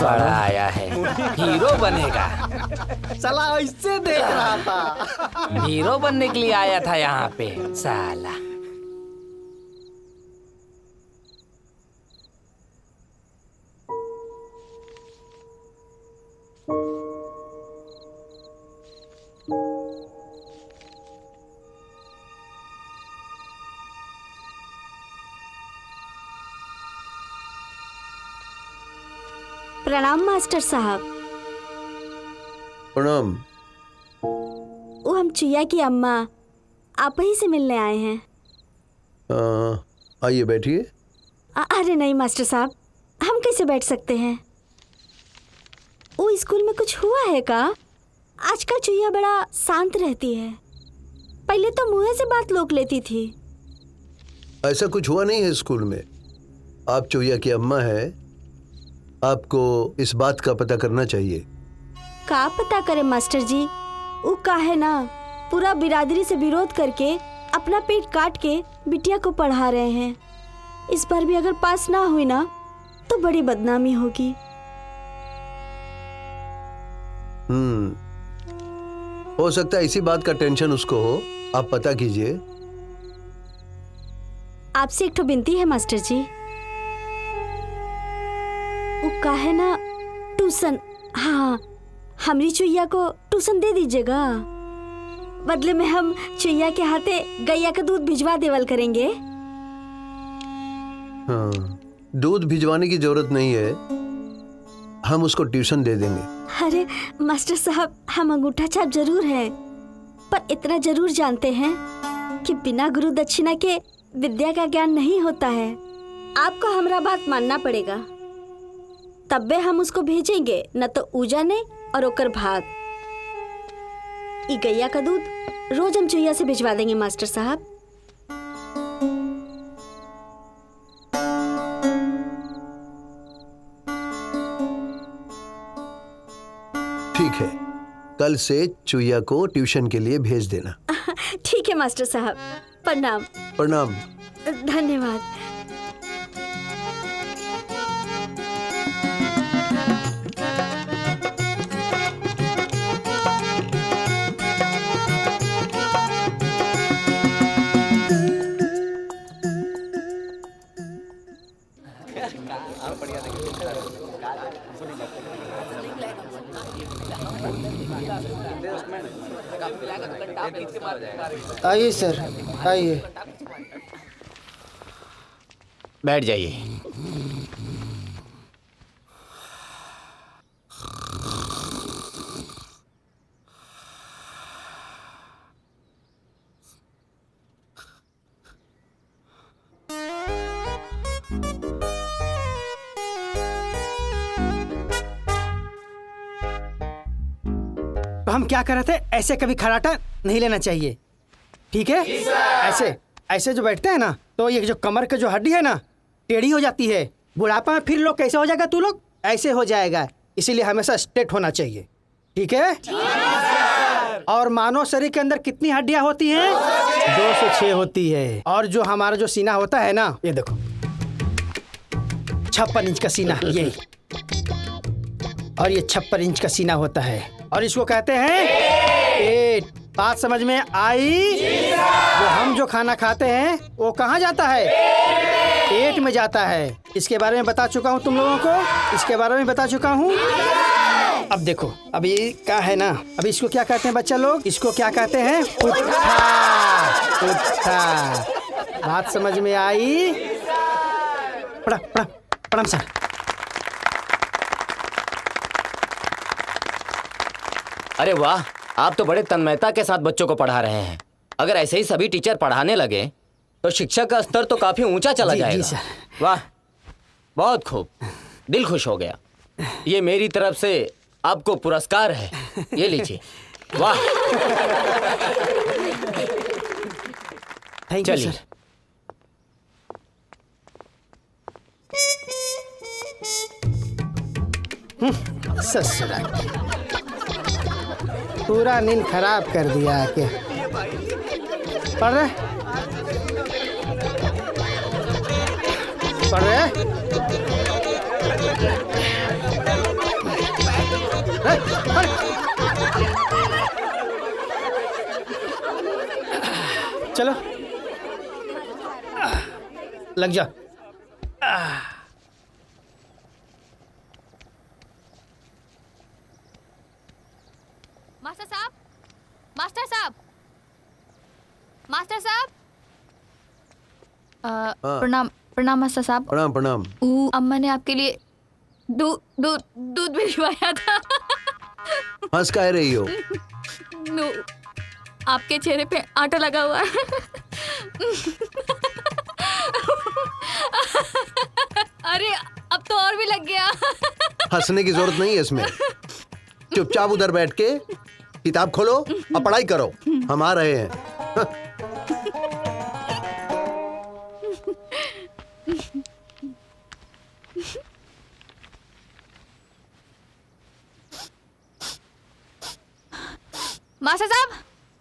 बड़ा आया है, हीरो बनेगा। साला ऐसे देख रहा था। हीरो बनने के लिए आया था यहाँ पे साला। प्रणाम मास्टर साहब। प्रणाम। वो हम चुया की अम्मा आप ही से मिलने आए हैं। आइए बैठिए। अरे नहीं मास्टर साहब, हम कैसे बैठ सकते हैं? वो स्कूल में कुछ हुआ है का? आजकल चुया बड़ा शांत रहती है, पहले तो मुंह से बात लोग लेती थी। ऐसा कुछ हुआ नहीं है स्कूल में। आप चुया की अम्मा है, आपको इस बात का पता करना चाहिए। का पता करे मास्टर जी? वो का है ना, पूरा बिरादरी से विरोध करके अपना पेट काट के बिटिया को पढ़ा रहे हैं। इस बार भी अगर पास ना हुई ना तो बड़ी बदनामी होगी। हो सकता है इसी बात का टेंशन उसको हो। आप पता कीजिए। आपसे एक ठो विनती है मास्टर जी। वो का है ना, ट्यूशन, हाँ, हमारी चुईया को ट्यूशन दे दीजिएगा। बदले में हम चुईया के हाथे गैया का दूध भिजवा देवल करेंगे। हाँ, दूध भिजवाने की जरूरत नहीं है, हम उसको ट्यूशन दे देंगे। अरे मास्टर साहब, हम अंगूठा छाप जरूर हैं, पर इतना जरूर जानते हैं कि बिना गुरु दक्षिणा के विद्या का ज्ञान नहीं होता है। आपको हमारा बात मानना पड़ेगा, तब्बे हम उसको भेजेंगे, न तो ऊजा ने और ओकर भात। ई गैया का दूध रोज हम चुईया से भिजवा देंगे मास्टर साहब। ठीक है, कल से चुईया को ट्यूशन के लिए भेज देना। ठीक है मास्टर साहब, प्रणाम। प्रणाम। धन्यवाद। आइए सर, आइए। बैठ जाइए। तो हम क्या कर रहे थे, ऐसे कभी खराटा नहीं लेना चाहिए, ठीक है? ऐसे ऐसे जो बैठते हैं ना, तो ये जो कमर के जो हड्डी है ना, टेढ़ी हो जाती है। बुढ़ापा में फिर लोग कैसे हो जाएगा, तू लोग ऐसे हो जाएगा। इसीलिए हमेशा स्ट्रेट होना चाहिए, ठीक है? और मानव शरीर के अंदर कितनी हड्डियां होती हैं? 2 से 6 होती है। और जो हमारा जो सीना होता है ना, ये देखो 56 इंच का सीना, ये और ये 56 इंच का सीना होता है और इसको कहते हैं पेट। बात समझ में आई? वो हम जो खाना खाते हैं वो कहाँ जाता है? पेट में जाता है। इसके बारे में बता चुका हूँ तुम लोगों को, इसके बारे में बता चुका हूँ। अब देखो, अब ये क्या है ना, अब इसको क्या कहते हैं बच्चा लोग? इसको क्या कहते हैं? पुट्ठा। पुट्ठा। बात समझ में आई? प्रणाम सर। अरे वाह, आप तो बड़े तन्मयता के साथ बच्चों को पढ़ा रहे हैं। अगर ऐसे ही सभी टीचर पढ़ाने लगे तो शिक्षा का स्तर तो काफी ऊंचा चला जाएगा। जी सर। वाह, बहुत खूब, दिल खुश हो गया। ये मेरी तरफ से आपको पुरस्कार है, ये लीजिए। वाह, थैंक यू सर। ससुरा पूरा नींद खराब कर दिया के। पढ़ रहे पढ़ रहे चलो लग जा। मास्टर साहब, मास्टर साहब, मास्टर साहब। प्रणाम प्रणाम मास्टर साहब। प्रणाम प्रणाम। अम्मा ने आपके लिए दूध भिजवाया था। हंस कह रही हो? आपके चेहरे पे आटा लगा हुआ है। अरे अब तो और भी लग गया। हंसने की जरूरत नहीं है इसमें। चुपचाप उधर बैठ के किताब खोलो और पढ़ाई करो, हम आ रहे हैं। मास्टर साहब,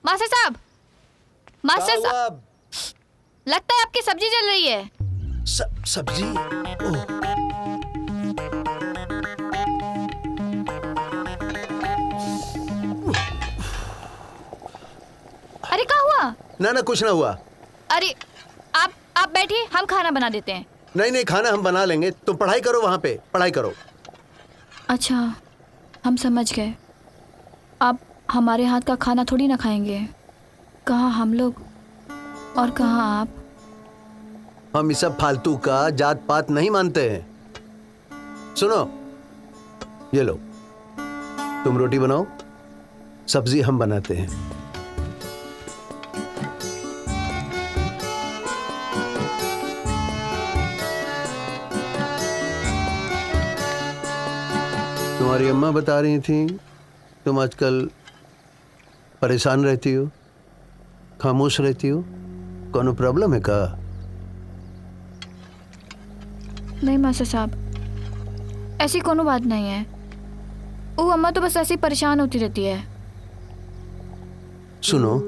मास्टर साहब, मास्टर साहब, लगता है आपकी सब्जी जल रही है। सब्जी? अरे क्या हुआ? ना कुछ ना हुआ। अरे आप बैठिए, हम खाना बना देते हैं। नहीं खाना हम बना लेंगे, तुम पढ़ाई करो, वहां पे पढ़ाई करो। अच्छा, हम समझ गए। आप हमारे हाथ का खाना थोड़ी ना खाएंगे। कहाँ हम लोग और कहाँ आप। हम इस सब फालतू का जात पात नहीं मानते हैं। सुनो, ये लो, तुम रोटी बनाओ, सब्जी हम बनाते हैं। तुम्हारी अम्मा बता रही थी तुम आजकल परेशान रहती हो, खामोश रहती हो, कोनो प्रॉब्लम है का? नहीं मास्टर साहब, ऐसी कोनो बात नहीं है। वो अम्मा तो बस ऐसी परेशान होती रहती है। सुनो,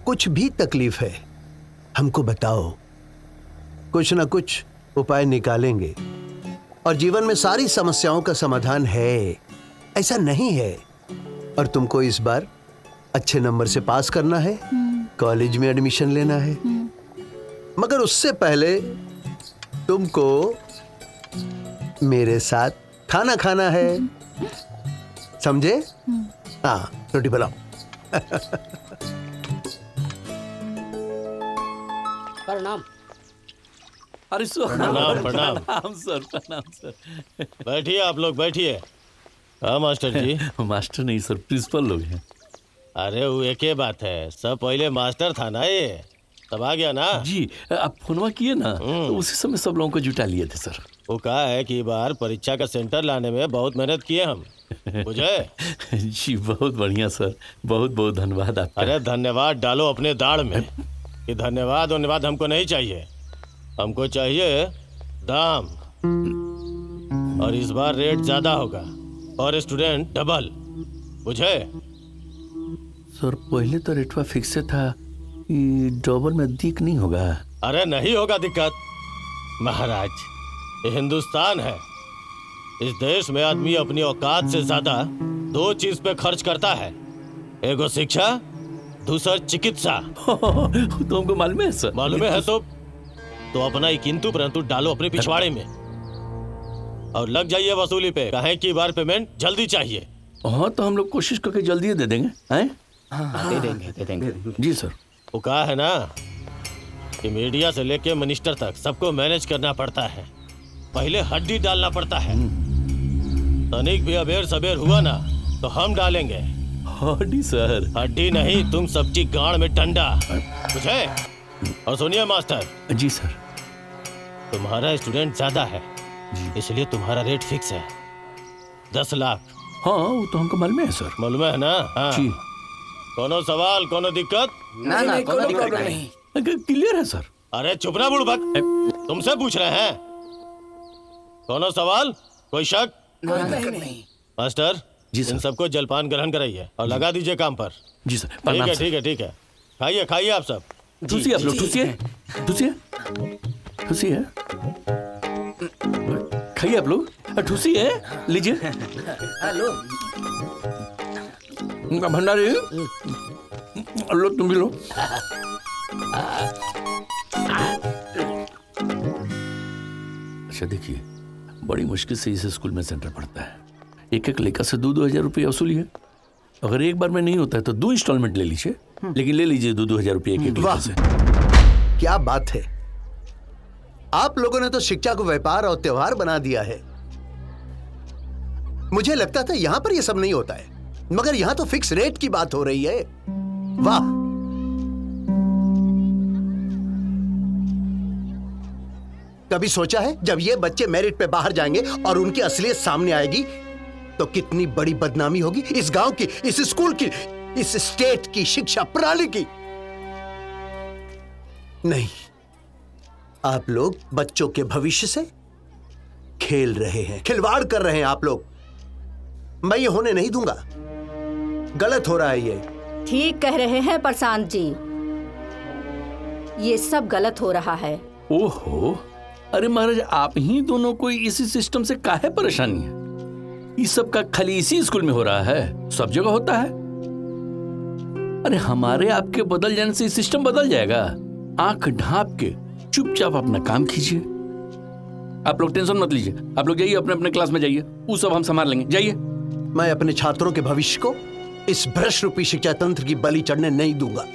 कुछ भी तकलीफ है हमको बताओ, कुछ ना कुछ उपाय निकालेंगे। और जीवन में सारी समस्याओं का समाधान है, ऐसा नहीं है। और तुमको इस बार अच्छे नंबर से पास करना है, कॉलेज में एडमिशन लेना है, मगर उससे पहले तुमको मेरे साथ खाना खाना है, समझे? हाँ, रोटी बनाओ। प्रणाम। अरे सर, प्रणाम प्रणाम। प्रणाम सर, प्रणाम सर। बैठिए आप लोग, बैठिए। हाँ मास्टर जी। मास्टर नहीं सर, प्रिंसिपल लोग हैं। अरे वो एक ही बात है, सब पहले मास्टर था ना, ये तब आ गया ना जी। आप फोनवा किए ना, तो उसी समय सब लोगों को जुटा लिए थे सर। वो कहा है कि बार परीक्षा का सेंटर लाने में बहुत मेहनत किए हम, बुझे? जी बहुत बढ़िया सर, बहुत बहुत धन्यवाद आपका। अरे धन्यवाद डालो अपने दाढ़ में, कि धन्यवाद हमको नहीं चाहिए, हमको चाहिए दाम। और इस बार रेट ज्यादा होगा और स्टूडेंट डबल, बुझे? सर पहले तो रेटवा फिक्स था, ये डबल में दिक नहीं होगा। अरे नहीं होगा दिक्कत महाराज, ये हिंदुस्तान है। इस देश में आदमी अपनी औकात से ज्यादा 2 चीज पे खर्च करता है, एगो शिक्षा, दूसरा चिकित्सा। तो हमको मालूम है सर। मालूम है तो अपना ही किंतु परंतु डालो अपने पिछवाड़े में और लग जाइए वसूली पे। कहें कि बार पेमेंट जल्दी चाहिए। हाँ तो हम लोग कोशिश करके जल्दी दे देंगे। हैं? हाँ, दे देंगे जी सर। वो कहा है ना कि मीडिया से लेके मिनिस्टर तक सबको मैनेज करना पड़ता है, पहले हड्डी डालना पड़ता है। तनिक भी अबेर सबेर हुआ ना तो हम डालेंगे हड्डी। सर हड्डी नहीं, तुम सबकी गांड में डंडा, बुझे? और सुनिए मास्टर जी। सर तुम्हारा स्टूडेंट ज्यादा है इसलिए तुम्हारा रेट फिक्स है 10 लाख। हाँ वो तो हमको मालूम है सर। मालूम है ना? हाँ जी। कोनो सवाल, कोनो दिक्कत? ना कोनो दिक्कत नहीं। क्लियर है सर। अरे चुप ना बुड़बक, तुमसे पूछ रहे हैं। कोनो सवाल, कोई शक? नहीं। मास्टर जी इन सबको जलपान ग्रहण कराइए और लगा दीजिए काम पर। जी सर। ठीक है। खाइए आप सब। ठूसिए आप लोग, ठूसिए। खाइए आप लोग, ठूसिए। लीजिए भंडारी, लो तुम भी लो। अच्छा देखिए, बड़ी मुश्किल से इस स्कूल में सेंटर पड़ता है। एक लड़का से 2-2 हजार रुपये वसूली है। अगर एक बार में नहीं होता है तो 2 इंस्टॉलमेंट ले लीजिए, लेकिन ले लीजिए 2-2 हजार रुपये एक लड़के से। क्या बात है, आप लोगों ने तो शिक्षा को व्यापार और त्योहार बना दिया है। मुझे लगता था यहां पर यह सब नहीं होता है, मगर यहां तो फिक्स रेट की बात हो रही है। वाह, कभी सोचा है जब ये बच्चे मेरिट पे बाहर जाएंगे और उनकी असलियत सामने आएगी तो कितनी बड़ी बदनामी होगी इस गांव की, इस स्कूल की, इस स्टेट की शिक्षा प्रणाली की। नहीं, आप लोग बच्चों के भविष्य से खेल रहे हैं, खिलवाड़ कर रहे हैं आप लोग। मैं ये होने नहीं दूंगा, गलत हो रहा है ये। ठीक कह रहे हैं प्रशांत जी, ये सब गलत हो रहा है। ओहो, अरे महाराज आप ही दोनों को इसी सिस्टम से काहे परेशानी है? इस सब का खाली इसी स्कूल में हो रहा है? सब जगह होता है। अरे हमारे आपके बदल जाने से सिस्टम बदल जाएगा। आंख ढांप के चुपचाप अपना काम कीजिए। आप लोग टेंशन मत लीजिए, आप लोग जाइए अपने अपने क्लास में जाइए, वो सब हम संभाल लेंगे। जाइए। मैं अपने छात्रों के भविष्य को इस भ्रष्ट रूपी शिक्षा तंत्र की बलि चढ़ने नहीं दूंगा।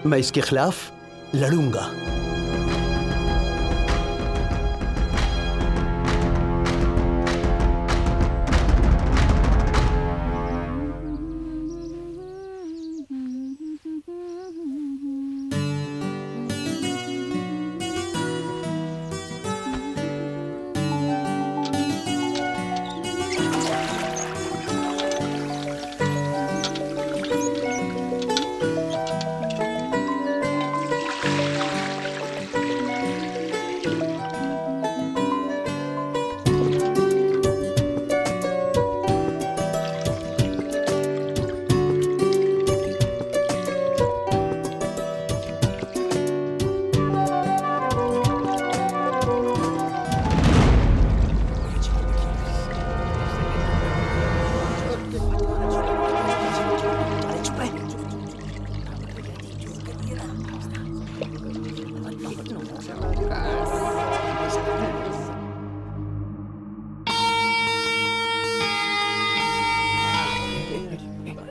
मैं इसके खिलाफ लड़ूंगा।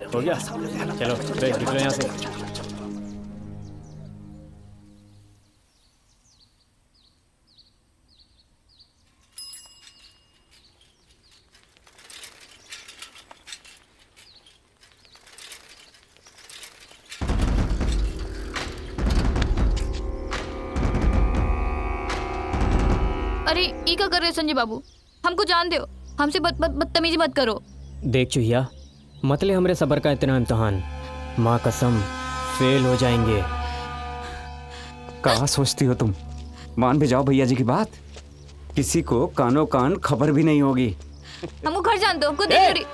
हो गया, चलो निकलो यहाँ से। अरे ये क्या कर रहे हो संजय बाबू? हमको जान दो, हमसे बदतमीजी मत करो। देख चुहिया, मत ले हमरे सबर का इतना इम्तहान, माँ कसम फेल हो जाएंगे। कहाँ सोचती हो तुम? मान भी जाओ भैया जी की बात, किसी को कानो कान खबर भी नहीं होगी। हमको घर जान दो, हमको देख रही।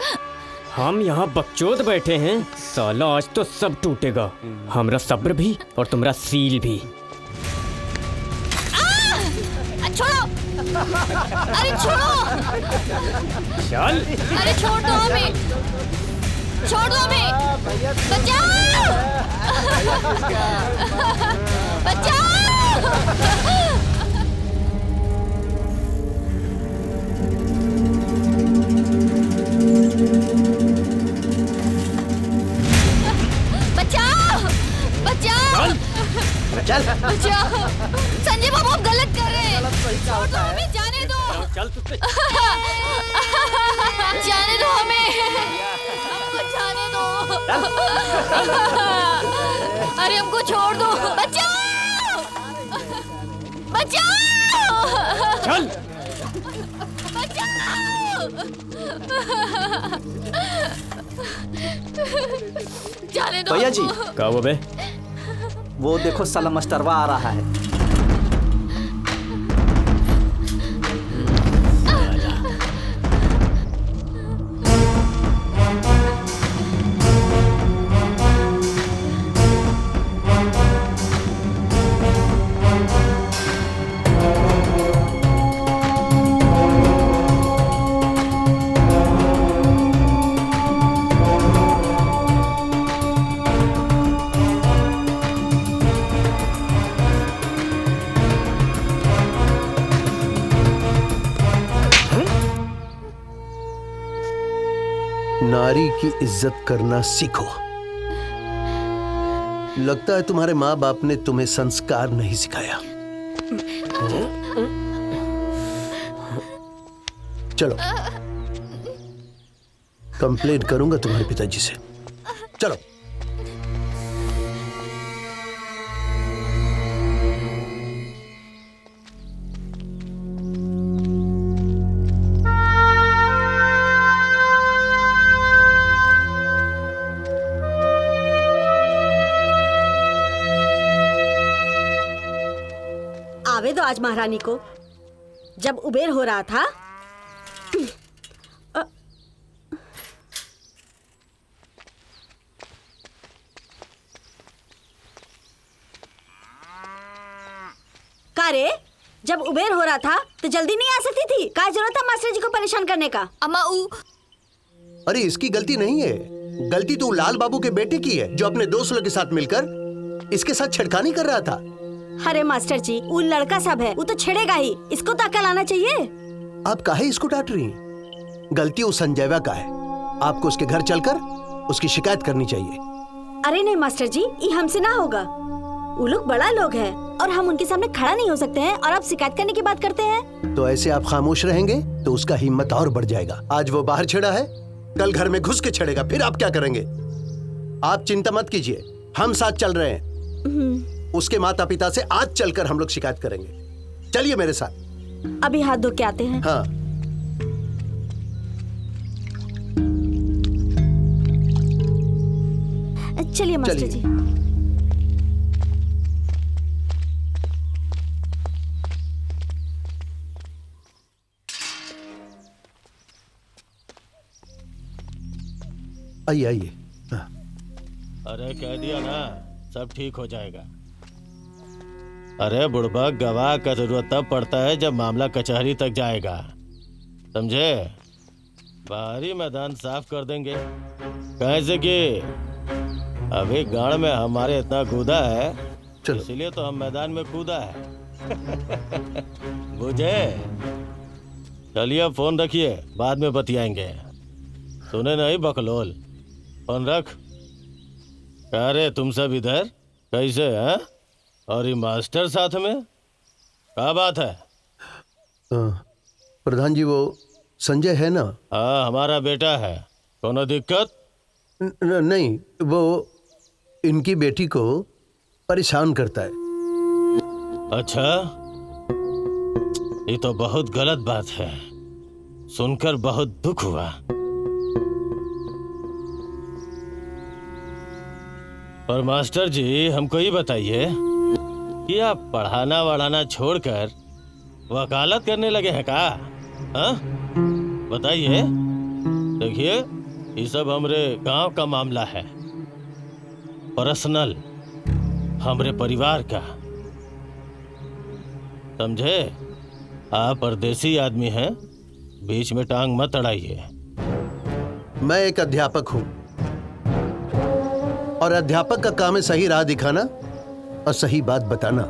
हम यहाँ बकचोद बैठे हैं, साला आज तो सब टूटेगा, हमरा सब्र भी और तुम्हारा सील भी। छोड़ो, अरे छोड़ो, चल, अरे छोड़ दो हमें, छोड़ दो हमें, बचाओ, बचाओ। बचाओ, बचाओ, चल, बचाओ। संजय बाबू आप गलत कर रहे हैं, छोड़ दो हमें, जाने दो। चल जाने दो हमें, हमको जाने दो। अरे हमको छोड़ दो, बचाओ, बचाओ, चल, बचाओ। जाने दो भैया जी। हमको। क्या हुआ बे? वो देखो साला मास्टरवा आ रहा है। नारी की इज्जत करना सीखो। लगता है तुम्हारे माँ बाप ने तुम्हें संस्कार नहीं सिखाया। चलो, कंप्लेंट करूंगा तुम्हारे पिताजी से। चलो। आवे दो आज महारानी को। जब उबेर हो रहा था का रे, जब उबेर हो रहा था तो जल्दी नहीं आ सकती थी? क्या जरूरत था मास्टर जी को परेशान करने का? अम्मा अरे इसकी गलती नहीं है, गलती तो लाल बाबू के बेटे की है जो अपने दोस्तों के साथ मिलकर इसके साथ छेड़खानी कर रहा था। अरे मास्टर जी, वो लड़का सब है, वो तो छेड़ेगा ही, इसको तो अकल आना चाहिए। आप काहे इसको डांट रही हैं? गलती उस संजयवा का है, आपको उसके घर चलकर उसकी शिकायत करनी चाहिए। अरे नहीं मास्टर जी, ये हमसे ना होगा। वो लोग बड़ा लोग हैं और हम उनके सामने खड़ा नहीं हो सकते हैं, और आप शिकायत करने की बात करते हैं। तो ऐसे आप खामोश रहेंगे तो उसका हिम्मत और बढ़ जाएगा। आज वो बाहर छेड़ा है, कल घर में घुस के छेड़ेगा, फिर आप क्या करेंगे? आप चिंता मत कीजिए, हम साथ चल रहे हैं। उसके माता पिता से आज चलकर हम लोग शिकायत करेंगे। चलिए मेरे साथ। अभी हाथ धो के आते हैं। हाँ। चलिए मास्टर जी। आइए आइए। अरे कह दिया ना, सब ठीक हो जाएगा। अरे बुढ़बा, गवाह का जरूरत तब पड़ता है जब मामला कचहरी तक जाएगा, समझे? बाहरी मैदान साफ कर देंगे, कैसे कि अभी गाड़ में हमारे इतना कूदा है, इसलिए तो हम मैदान में कूदा है। बुझे? चलिए फोन रखिए, बाद में बतियाएंगे। सुने नहीं बकलोल, फोन रख। अरे तुम सब इधर कैसे हैं? और ये मास्टर साथ में, क्या बात है? प्रधान जी, वो संजय है ना? हाँ, हमारा बेटा है। कोनो दिक्कत? नहीं, वो इनकी बेटी को परेशान करता है। अच्छा, ये तो बहुत गलत बात है, सुनकर बहुत दुख हुआ। पर मास्टर जी, हमको ये बताइए कि आप पढ़ाना वढ़ाना छोड़कर वकालत करने लगे हैं का? हाँ, बताइए। देखिए, ये सब हमरे गांव का मामला है, पर्सनल, हमरे परिवार का, समझे? आप परदेसी आदमी हैं, बीच में टांग मत अड़ाइए। मैं एक अध्यापक हूं और अध्यापक का काम है सही राह दिखाना और सही बात बताना।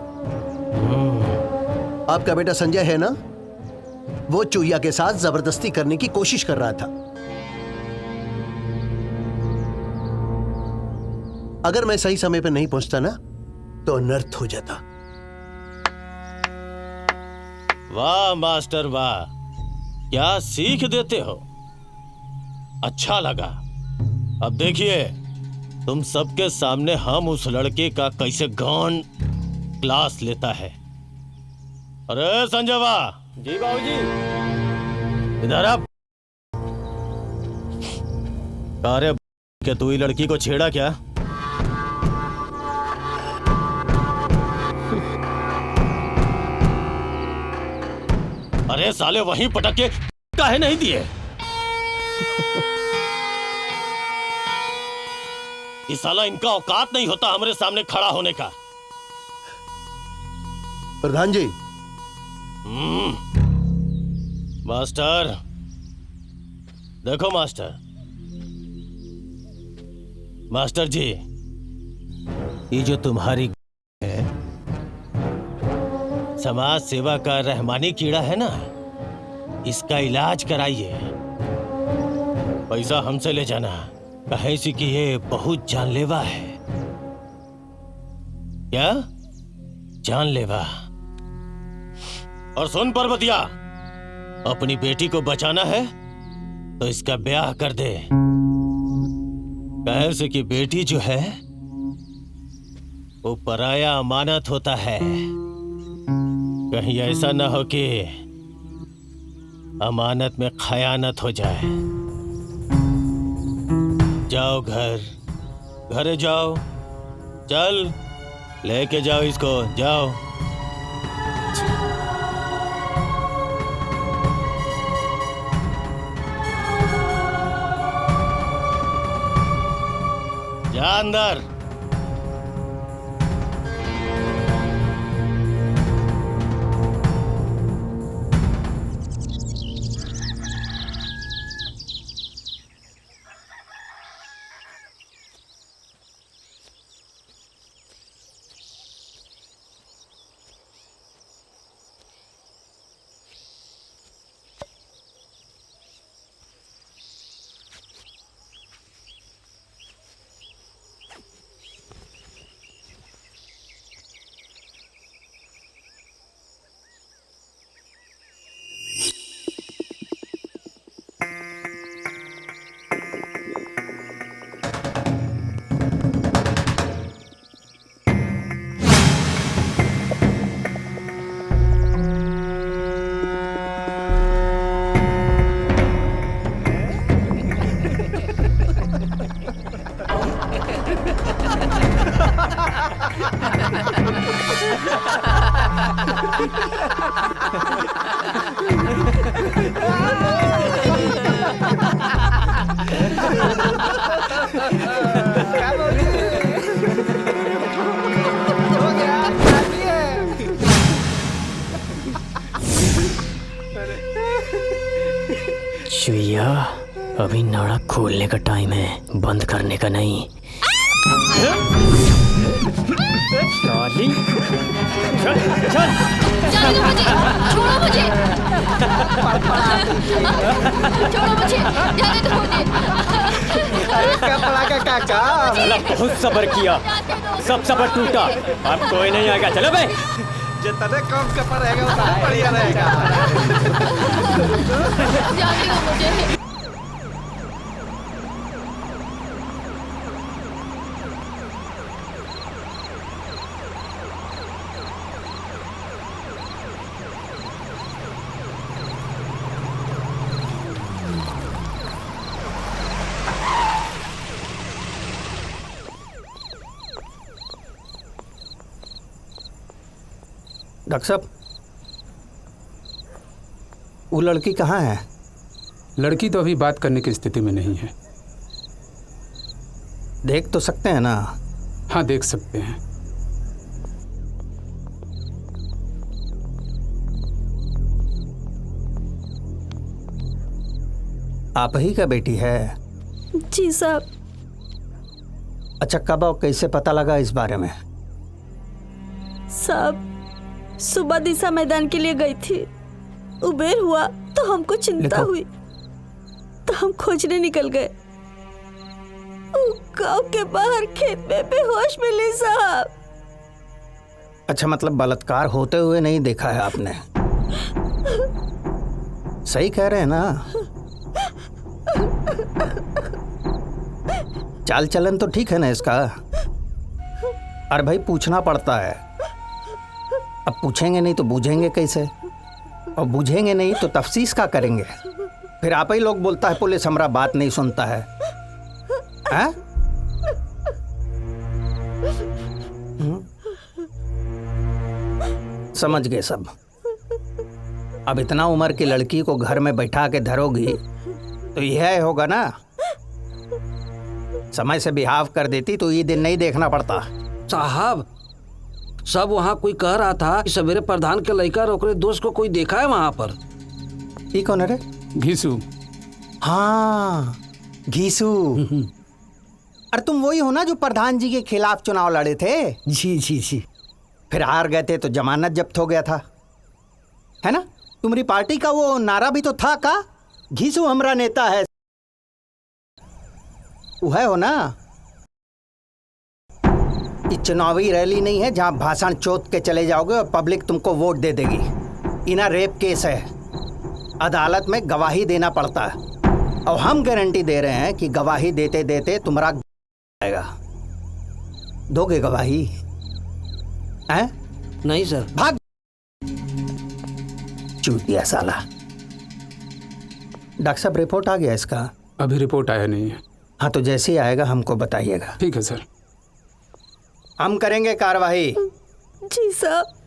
आपका बेटा संजय है ना, वो चूहिया के साथ जबरदस्ती करने की कोशिश कर रहा था। अगर मैं सही समय पर नहीं पहुंचता ना तो अनर्थ हो जाता। वाह मास्टर वाह, क्या सीख देते हो, अच्छा लगा। अब देखिए तुम सबके सामने हम उस लड़के का कैसे गॉन क्लास लेता है। अरे संजय वाह। जी बाबूजी। इधर आप। अरे क्या तू ही लड़की को छेड़ा क्या? अरे साले वहीं पटक के काहे नहीं दिए? इस साला इनका औकात नहीं होता हमारे सामने खड़ा होने का। प्रधान जी। मास्टर देखो मास्टर जी, ये जो तुम्हारी है समाज सेवा का रहमानी कीड़ा है ना, इसका इलाज कराइए। पैसा हमसे ले जाना, कहे से कि ये बहुत जानलेवा है। क्या जानलेवा? और सुन पर्वतिया, अपनी बेटी को बचाना है तो इसका ब्याह कर दे। कहे से कि बेटी जो है वो पराया अमानत होता है। कहीं ऐसा ना हो कि अमानत में खयानत हो जाए। जाओ घर जाओ, चल लेके जाओ इसको, जाओ। जा अंदर। चुईया, अभी नाड़ा खोलने का टाइम है, बंद करने का नहीं। साली, चल चल। जाने दो मुझे, छोड़ो मुझे। छोड़ो मुझे, जाने दो मुझे। अरे कपड़ा का काका, बहुत सब्र किया, सब सब्र टूटा, अब कोई नहीं आएगा। चलो बे। जितने कम कपड़ा रहेगा उतना बढ़िया रहेगा। जाने दो मुझे। डॉक्टर साहब, वो लड़की कहाँ है? लड़की तो अभी बात करने की स्थिति में नहीं है। देख तो सकते हैं ना? हाँ देख सकते हैं। आप ही का बेटी है? जी साहब। अच्छा, कब और कैसे पता लगा इस बारे में? साहब, सुबह दिशा मैदान के लिए गई थी, उबेर हुआ तो हमको चिंता हुई तो हम खोजने निकल गए। गांव के बाहर खेत में बेहोश मिली साहब। अच्छा, मतलब बलात्कार होते हुए नहीं देखा है आपने? सही कह रहे हैं ना? चाल चलन तो ठीक है ना इसका? अरे भाई, पूछना पड़ता है। अब पूछेंगे नहीं तो बूझेंगे कैसे, और बूझेंगे नहीं तो तफ्तीश का करेंगे? फिर आप ही लोग बोलता है पुलिस हमारा बात नहीं सुनता है, हैं? समझ गए सब। अब इतना उम्र की लड़की को घर में बैठा के धरोगी तो यह होगा ना, समय से बिहाव कर देती तो ये दिन नहीं देखना पड़ता। साहब, सब वहाँ कोई कह रहा था कि सवेरे प्रधान के लड़का और ओकरे दोस्त को कोई देखा है वहाँ पर। ये कौन है रे? घीसू। हाँ, घीसू। अरे तुम वही हो ना जो प्रधान जी के खिलाफ चुनाव लड़े थे? जी जी जी। फिर हार गए थे तो जमानत जब्त हो गया था, है ना? तुम्हारी पार्टी का वो नारा भी तो था का, घीसू हमारा नेता है। वो है हो ना? ये चुनावी रैली नहीं है जहां भाषण चोट के चले जाओगे और पब्लिक तुमको वोट दे देगी। इना रेप केस है, अदालत में गवाही देना पड़ता है, और हम गारंटी दे रहे हैं कि गवाही देते देते तुम्हारा आएगा। दोगे गवाही? हैं? नहीं सर। भाग चूतिया साला। डॉक्टर साहब, रिपोर्ट आ गया इसका? अभी रिपोर्ट आया नहीं है। हाँ, तो जैसे ही आएगा हमको बताइएगा। ठीक है सर। हम करेंगे कार्रवाई। जी साहब।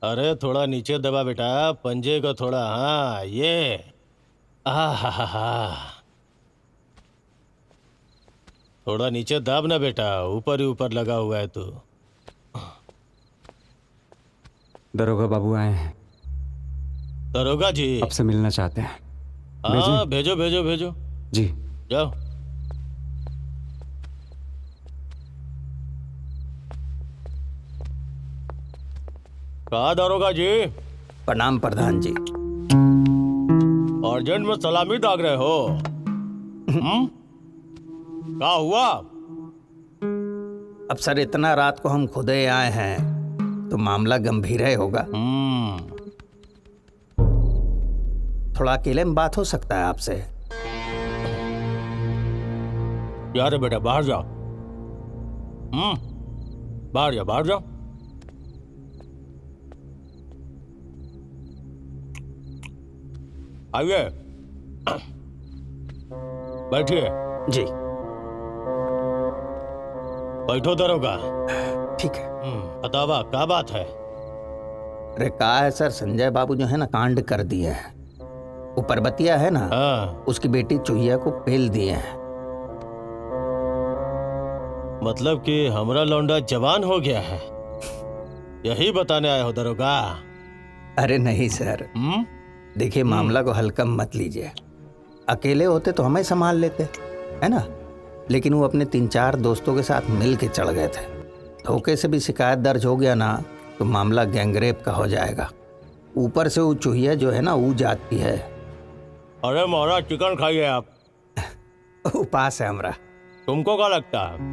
अरे थोड़ा नीचे दबा बेटा, पंजे को थोड़ा। हाँ, ये थोड़ा नीचे दाब ना बेटा, ऊपर ही ऊपर लगा हुआ है तू। दरोगा बाबू आए हैं। दरोगा जी आपसे मिलना चाहते हैं। हाँ, भेजो भेजो भेजो। जी जाओ। कहा दरोगा जी? प्रणाम प्रधान जी। अर्जेंट में सलामी दाग रहे हो? क्या हुआ? अब सर, इतना रात को हम खुदे आए हैं तो मामला गंभीर है होगा। थोड़ा अकेले में बात हो सकता है आपसे? यार बेटा, बाहर जाओ। बाहर जाओ, बाहर जाओ। आइए, बैठिए। जी। बैठो दरोगा। ठीक है। बतावा, क्या बात है? अरे कहा है सर, संजय बाबू जो है ना कांड कर दिए हैं। वो पर्वतिया है ना, उसकी बेटी चूहिया को पेल दिए हैं। मतलब कि हमारा लौंडा जवान हो गया है, यही बताने आए हो दरोगा? अरे नहीं सर, देखिए मामला को हल्का मत लीजिए। अकेले होते तो हमें संभाल लेते, है ना? लेकिन वो अपने 3-4 दोस्तों के साथ मिल के चढ़ गए थे। धोखे से भी शिकायत दर्ज हो गया ना तो मामला गैंगरेप का हो जाएगा। ऊपर से वो चूहिया जो है ना, वो जाती है। अरे महाराज, चिकन खाइए आप। उपास है हमरा। तुमको क्या लगता है?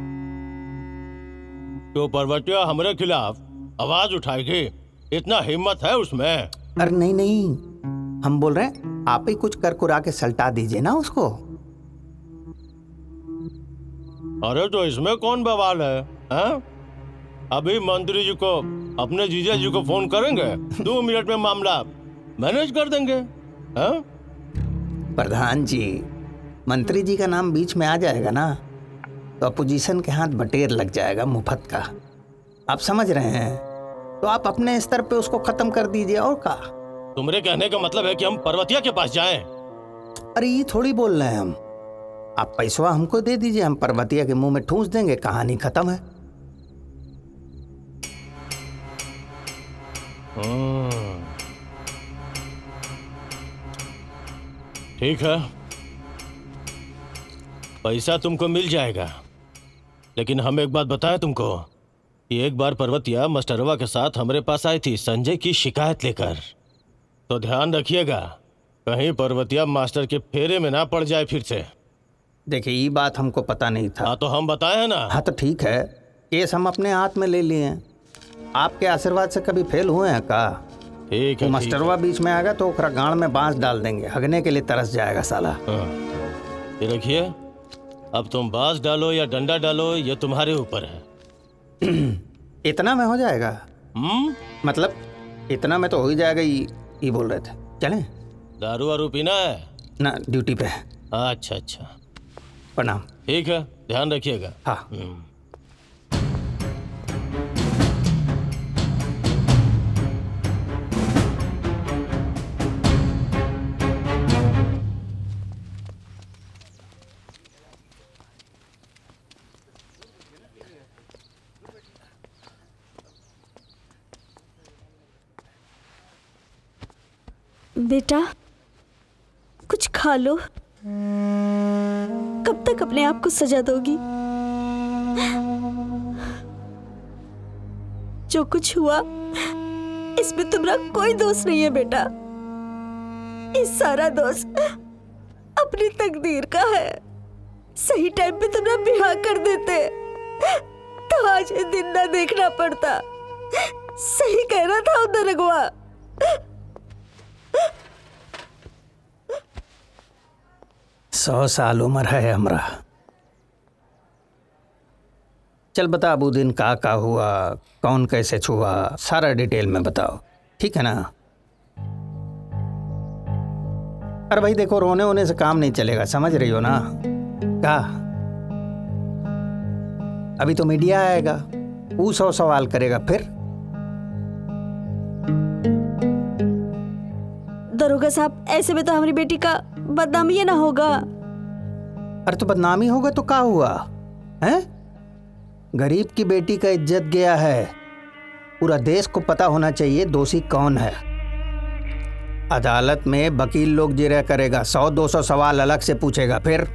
तो पर्वतिया हमारे खिलाफ आवाज उठाएगी? इतना हिम्मत है उसमें? अरे नहीं नहीं, हम बोल रहे हैं आप ही कुछ कर कुरा के सल्टा दीजिए ना उसको। अरे तो इसमें कौन बवाल है, हैं? अभी मंत्री जी को अपने जीजा जी को फोन करेंगे, 2 मिनट में मामला मैनेज कर देंगे, हैं? प्रधान जी, मंत्री जी का नाम बीच में आ जाएगा ना तो अपोजिशन के हाथ बटेर लग जाएगा मुफ्त का। आप समझ रहे हैं? तो आप अपने स्तर पे उसको खत्म कर दीजिए और का। तुम्हारे कहने का मतलब है कि हम पर्वतिया के पास जाएं? अरे ये थोड़ी बोल रहे हैं हम। आप पैसा हमको दे दीजिए, हम पर्वतिया के मुंह में ठूस देंगे, कहानी खत्म है। ठीक है, पैसा तुमको मिल जाएगा, लेकिन हम एक बात बताएं तुमको कि एक बार पर्वतिया मास्टरवा के साथ हमारे पास आई थी संजय की शिकायत लेकर। तो ध्यान रखिएगा कहीं पर्वतिया मास्टर के फेरे में ना पड़ जाए फिर से। देखिए ये बात हमको पता नहीं था। हाँ तो हम बताए हैं ना। हाँ तो ठीक है, केस हम अपने हाथ में ले लिए हैं। आपके आशीर्वाद से कभी फेल हुए हैं का? ठीक है। मास्टरवा बीच में आएगा तो ओकरा गांड में बांस डाल देंगे, हगने के लिए तरस जाएगा साला। ये रखिए, अब तुम बांस डालो या डंडा डालो ये तुम्हारे ऊपर है। इतना में हो जाएगा? मतलब इतना में तो हो ही जाएगा। ये बोल रहे थे चलें? दारू वारू पीना है ना? ड्यूटी पे। अच्छा अच्छा, प्रणाम। ठीक है, ध्यान रखिएगा। हाँ। बेटा कुछ खा लो। कब तक अपने आप को सजा दोगी? जो कुछ हुआ इसमें तुम्हारा कोई दोष नहीं है बेटा। इस सारा दोष अपनी तकदीर का है। सही टाइम पे तुम्हारा ब्याह कर देते तो आज ये दिन ना देखना पड़ता। सही कह रहा था उधर रघुआ। 100 साल उम्र है हमरा। चल बता अबू दिन का हुआ, कौन कैसे छुआ, सारा डिटेल में बताओ, ठीक है ना? अरे भाई देखो, रोने होने से काम नहीं चलेगा, समझ रही हो ना? क्या अभी तो मीडिया आएगा, वो 100 सवाल करेगा फिर। दरोगा साहब, ऐसे में तो हमारी बेटी का बदनामी ना होगा। अरे तो बदनामी होगा तो क्या हुआ हैं? गरीब की बेटी का इज्जत गया है। पूरा देश को पता होना चाहिए दोषी कौन है। अदालत में वकील लोग जिरह करेगा, 100-200 सवाल अलग से पूछेगा। फिर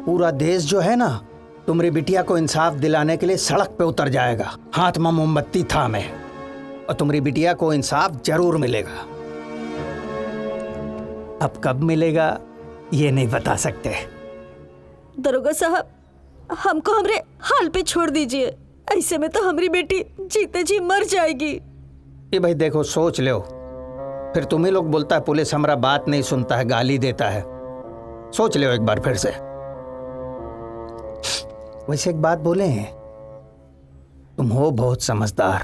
पूरा देश जो है ना, तुम्हारी बिटिया को इंसाफ दिलाने के लिए सड़क पे उतर जाएगा, हाथ में मोमबत्ती थामे, और तुम्हारी बिटिया को इंसाफ जरूर मिलेगा। अब कब मिलेगा ये नहीं बता सकते। दरोगा साहब, हमको हमरे हाल पे छोड़ दीजिए। ऐसे में तो हमारी बेटी जीते जी मर जाएगी। ये भाई देखो, सोच लो, फिर तुम्ही लोग बोलता है पुलिस हमारा बात नहीं सुनता है, गाली देता है। सोच लो एक बार फिर से। वैसे एक बात बोले, तुम हो बहुत समझदार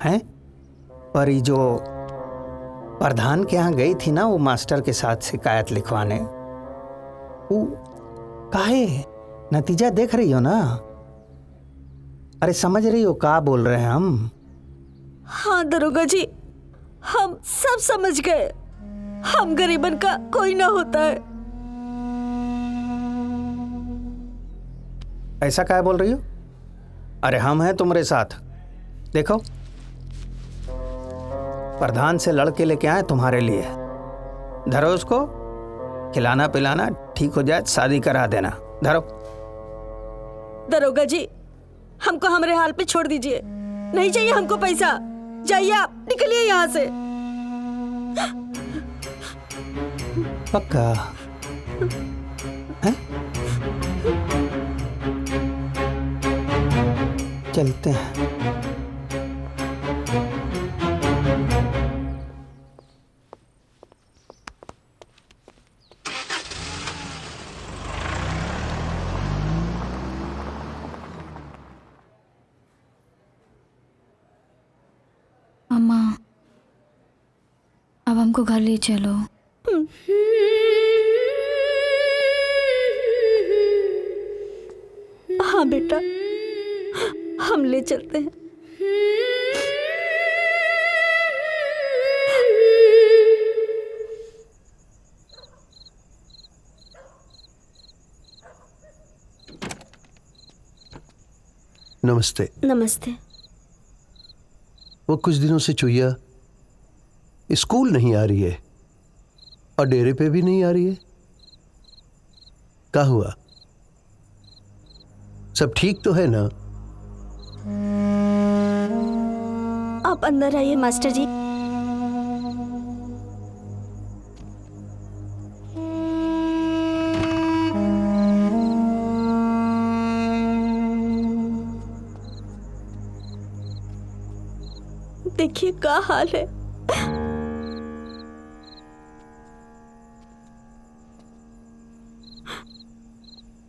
हैं, पर ये जो प्रधान के यहाँ गई थी ना वो मास्टर के साथ शिकायत लिखवाने, वो काहे? नतीजा देख रही हो ना? अरे समझ रही हो क्या बोल रहे हैं हम? हाँ दरोगा जी, हम सब समझ गए। हम गरीबन का कोई ना होता है। ऐसा क्या बोल रही हो? अरे हम हैं तुम्हारे साथ। देखो, प्रधान से लड़के लेके आए तुम्हारे लिए। धरो उसको, खिलाना पिलाना ठीक हो जाए, शादी करा देना। धरो। दरोगा जी, हमको हमारे हाल पे छोड़ दीजिए। नहीं चाहिए हमको पैसा। जाइए आप, निकलिए यहाँ से। पक्का? हैं? चलते हैं। अम्मा, अब हमको घर ले चलो। हाँ बेटा, हम ले चलते हैं। नमस्ते। नमस्ते। वो कुछ दिनों से चुईया स्कूल नहीं आ रही है और डेरे पे भी नहीं आ रही है। क्या हुआ? सब ठीक तो है ना? आप अंदर आइए मास्टर जी। देखिए क्या हाल है।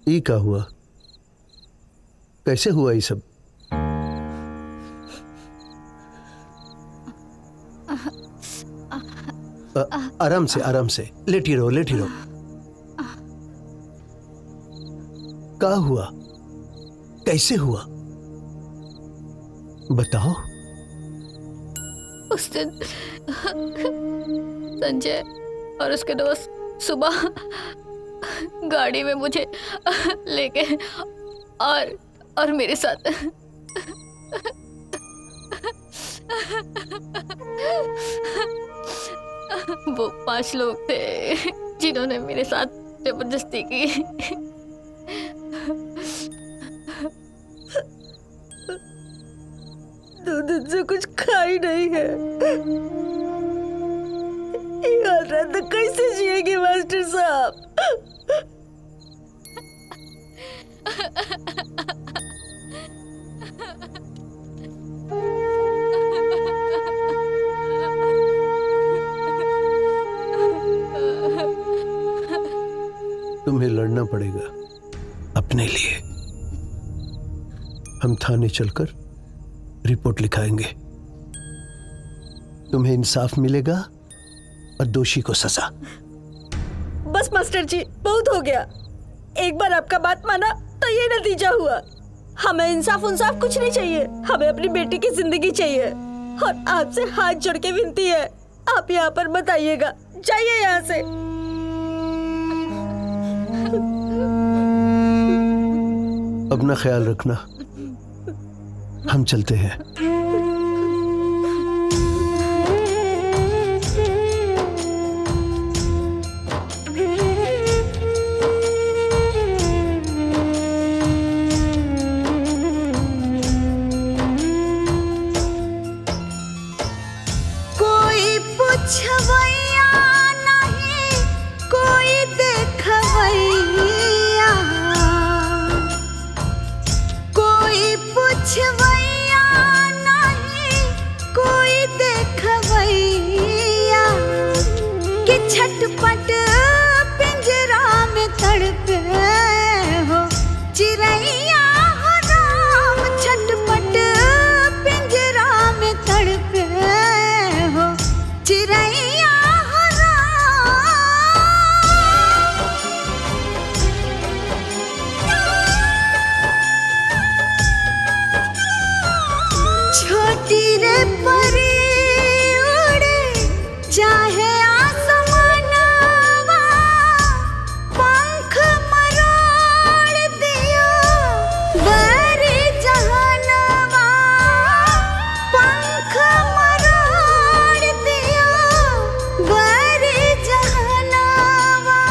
ये क्या हुआ? कैसे हुआ ये सब? आराम से, आराम से, लेटी रहो, लेटी रहो। क्या हुआ? कैसे हुआ? बताओ। उस दिन संजय और उसके दोस्त सुबह गाड़ी में मुझे लेके और मेरे साथ वो 5 लोग थे जिन्होंने मेरे साथ जबरदस्ती की। दो दिन से कुछ खाई नहीं है। यार रात कैसे जिएगी मास्टर साहब? तुम्हें लड़ना पड़ेगा अपने लिए। हम थाने चलकर रिपोर्ट लिखाएंगे। तुम्हें इंसाफ मिलेगा और दोषी को सजा। बस मास्टर जी, बहुत हो गया। एक बार आपका बात माना तो ये नतीजा हुआ। हमें इंसाफ उनसाफ कुछ नहीं चाहिए। हमें अपनी बेटी की जिंदगी चाहिए। और आपसे हाथ जोड़ के विनती है, आप यहाँ पर मत आइएगा। जाइए यहाँ से। अपना ख्याल रखना। हम चलते हैं। कोई पूछवैया नहीं, कोई देखवैया। कोई पूछवैया नहीं, कोई देखवैया। कि छटपट पिंजरा में तड़पे हो चिड़ैया हो राम। छटपट पिंजरा में तड़पे हो चिड़ैया हो राम। छोटी रे परी उड़े चाहे आसमानवा। पंख मरोड़ दिया बरी जहानवा। पंख मरोड़ दिया बरी जहानवा।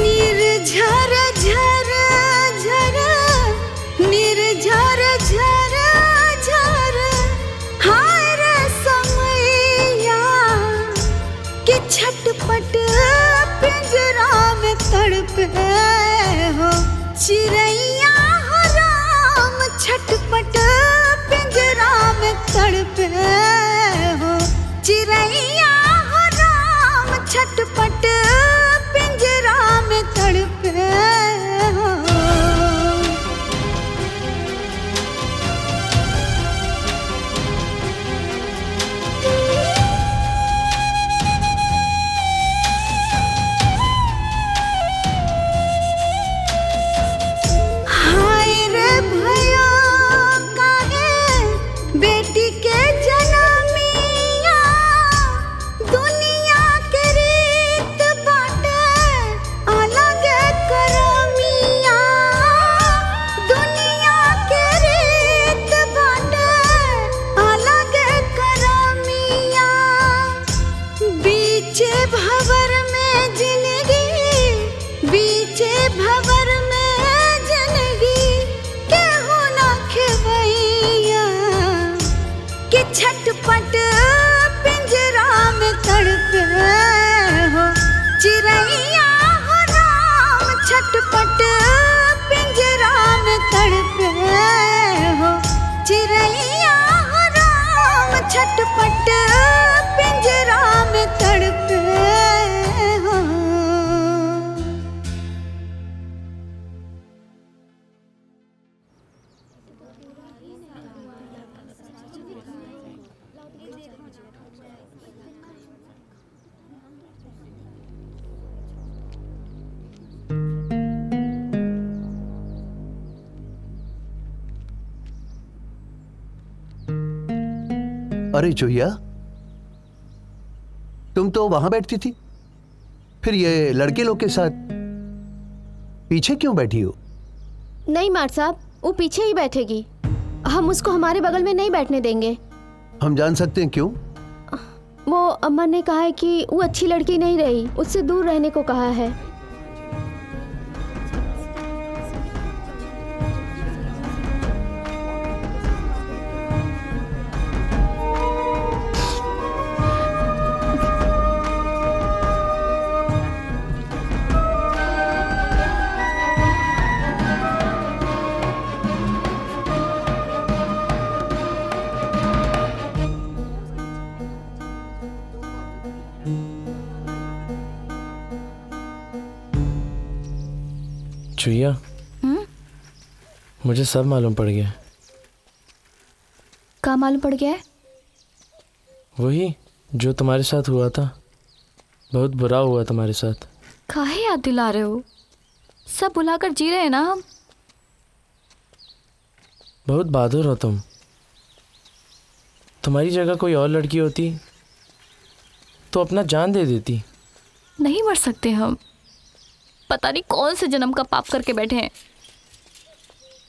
निर्झर झर झर, निर्झर झर झर। हाय रे समैया कि छटपट पिंजरा में तड़पे हो चिड़ैया हो राम। छटपट चिड़ैया राम छटपट पिंजरा में तड़पे हो। अरे चुहिया, तुम तो वहां बैठती थी, फिर ये लड़के लोग के साथ पीछे क्यों बैठी हो? नहीं मार साहब, वो पीछे ही बैठेगी। हम उसको हमारे बगल में नहीं बैठने देंगे। हम जान सकते हैं क्यों? वो अम्मा ने कहा है कि वो अच्छी लड़की नहीं रही, उससे दूर रहने को कहा है। चुहिया, मुझे सब मालूम पड़ गया। क्या मालूम पड़ गया है? वही जो तुम्हारे साथ हुआ था, बहुत बुरा हुआ तुम्हारे साथ। काहे याद दिला रहे हो? सब बुलाकर जी रहे हैं ना हम। बहुत बहादुर हो तुम। तुम्हारी जगह कोई और लड़की होती तो अपना जान दे देती। नहीं मर सकते हम। पता नहीं कौन से जन्म का पाप करके बैठे हैं।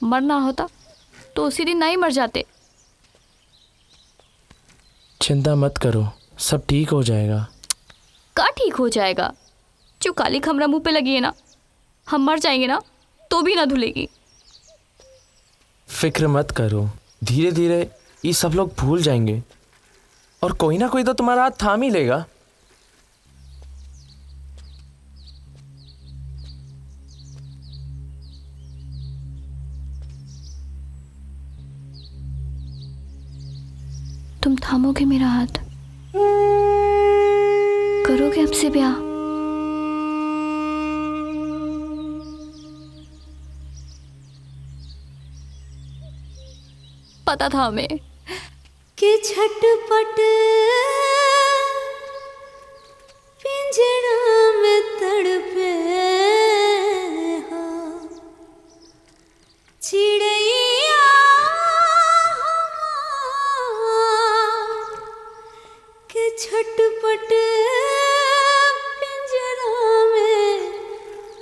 मरना होता तो उसी दिन नहीं मर जाते। चिंता मत करो, सब ठीक हो जाएगा। का ठीक हो जाएगा? जो काली खमरा मुंह पे लगी है ना, हम मर जाएंगे ना तो भी ना धुलेगी। फिक्र मत करो, धीरे धीरे ये सब लोग भूल जाएंगे और कोई ना कोई तो तुम्हारा हाथ थाम ही लेगा। तुम थामोगे मेरा हाथ? करोगे हमसे ब्याह? पता था हमें कि झटपट पिंजरा में तड़पे हो। चिड़ैया के झटपट पिंजरा में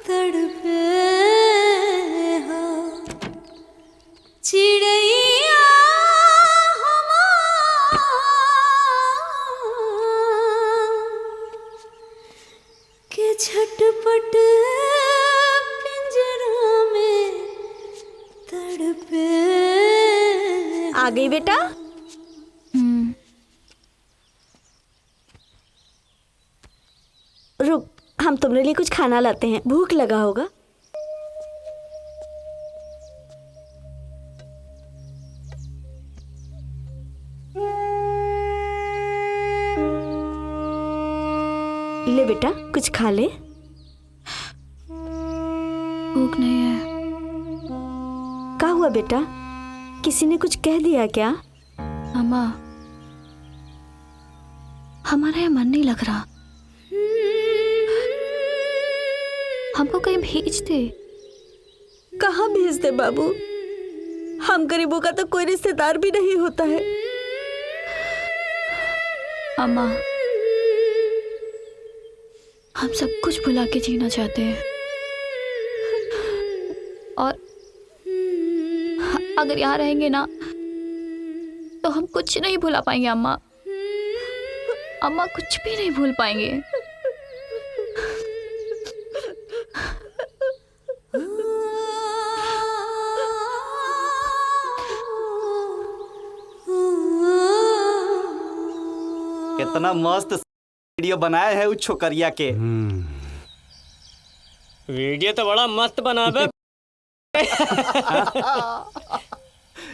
तड़पे हो। चिड़ैया के झटपट पिंजरा में तड़पे। आ गई बेटा? रुक, हम तुम्हारे लिए कुछ खाना लाते हैं, भूख लगा होगा। ले बेटा, कुछ खा ले। भूख नहीं है। क्या हुआ बेटा, किसी ने कुछ कह दिया क्या? अम्मा, हमारा यहाँ मन नहीं लग रहा। हमको कहीं भेज दे। कहाँ भेज दे बाबू? हम गरीबों का तो कोई रिश्तेदार भी नहीं होता है। अम्मा, हम सब कुछ भुला के जीना चाहते हैं और अगर यहाँ रहेंगे ना तो हम कुछ नहीं भुला पाएंगे। अम्मा, अम्मा कुछ भी नहीं भूल पाएंगे। कितना मस्त वीडियो बनाया है उस छोकरिया के। वीडियो तो बड़ा मस्त बना बे।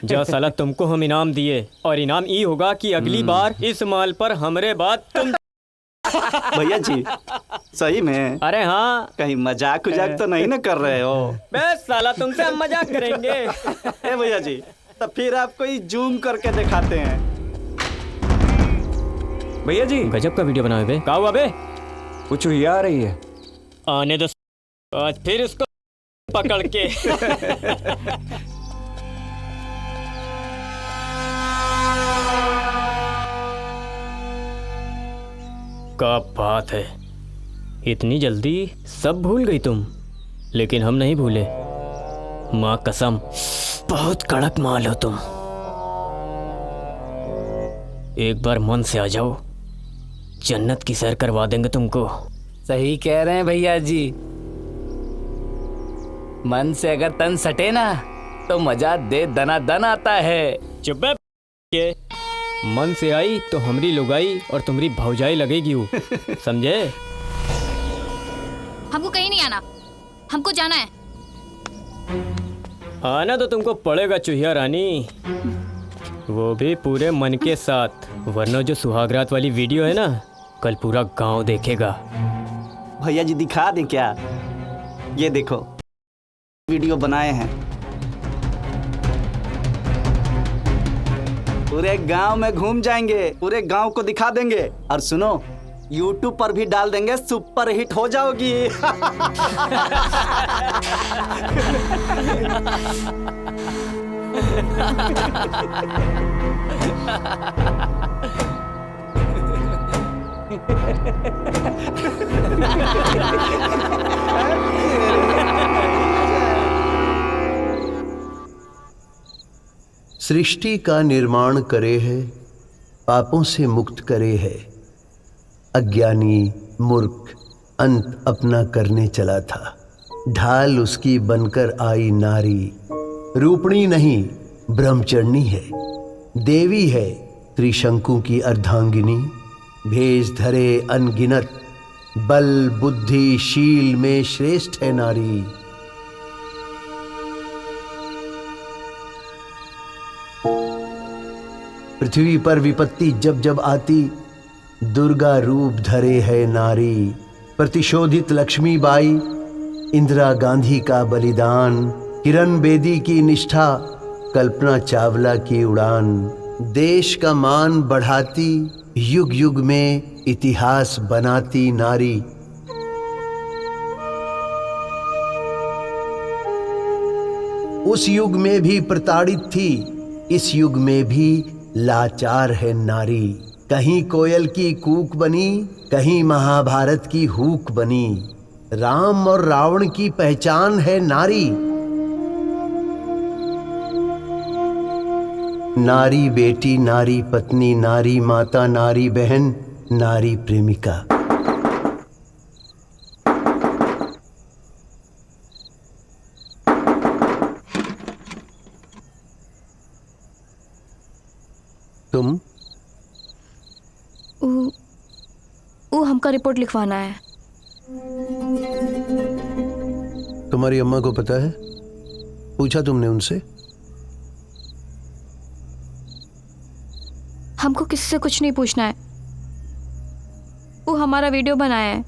जो साला तुमको हम इनाम दिए, और इनाम ये होगा कि अगली बार इस माल पर हमरे बात तुम भैया जी सही में? अरे हाँ, कहीं मजाक उजाक तो नहीं ना कर रहे हो? बस साला तुमसे हम मजाक करेंगे। ए भैया जी, तो फिर आपको ही जूम करके दिखाते हैं। भैया जी गजब का वीडियो बनाए बे। क्या हुआ बे? कुछ हुई आ रही है। आने दो, आज फिर इसको पकड़ के। क्या बात है, इतनी जल्दी सब भूल गई तुम? लेकिन हम नहीं भूले, माँ कसम, बहुत कड़क माल हो तुम। एक बार मन से आ जाओ, जन्नत की सैर करवा देंगे तुमको। सही कह रहे हैं भैया जी, मन से अगर तन सटे ना तो मजा दे दना दन आता है। चुप के, मन से आई तो हमरी लुगाई और तुम्हारी भौजाई लगेगी वो, समझे? हमको कहीं नहीं आना, हमको जाना है। आना तो तुमको पड़ेगा चूहिया रानी, वो भी पूरे मन के साथ, वरना जो सुहागरात वाली वीडियो है ना, कल पूरा गांव देखेगा। भैया जी दिखा दें क्या? ये देखो वीडियो बनाए हैं, पूरे गांव में घूम जाएंगे, पूरे गांव को दिखा देंगे। और सुनो, YouTube पर भी डाल देंगे, सुपर हिट हो जाओगी। सृष्टि का निर्माण करे है, पापों से मुक्त करे है। अज्ञानी मूर्ख अंत अपना करने चला था, ढाल उसकी बनकर आई नारी। रूपणी नहीं ब्रह्मचर्णी है, देवी है त्रिशंकु की अर्धांगिनी। भेष धरे अनगिनत, बल बुद्धि शील में श्रेष्ठ है नारी। पृथ्वी पर विपत्ति जब जब आती, दुर्गा रूप धरे है नारी। प्रतिशोधित लक्ष्मीबाई, इंदिरा गांधी का बलिदान, किरण बेदी की निष्ठा, कल्पना चावला की उड़ान। देश का मान बढ़ाती, युग युग में इतिहास बनाती नारी। उस युग में भी प्रताड़ित थी, इस युग में भी लाचार है नारी। कहीं कोयल की कूक बनी, कहीं महाभारत की हूक बनी। राम और रावण की पहचान है नारी। नारी बेटी, नारी पत्नी, नारी माता, नारी बहन, नारी प्रेमिका। तुम? वो हमका रिपोर्ट लिखवाना है। तुम्हारी अम्मा को पता है? पूछा तुमने उनसे? हमको किसी से कुछ नहीं पूछना है। वो हमारा वीडियो बनाया है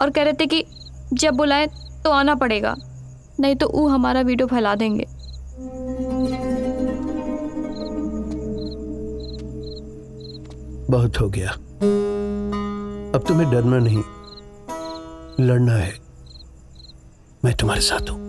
और कह रहे थे कि जब बुलाए तो आना पड़ेगा, नहीं तो वो हमारा वीडियो फैला देंगे। बहुत हो गया, अब तुम्हें डरना नहीं, लड़ना है। मैं तुम्हारे साथ हूं।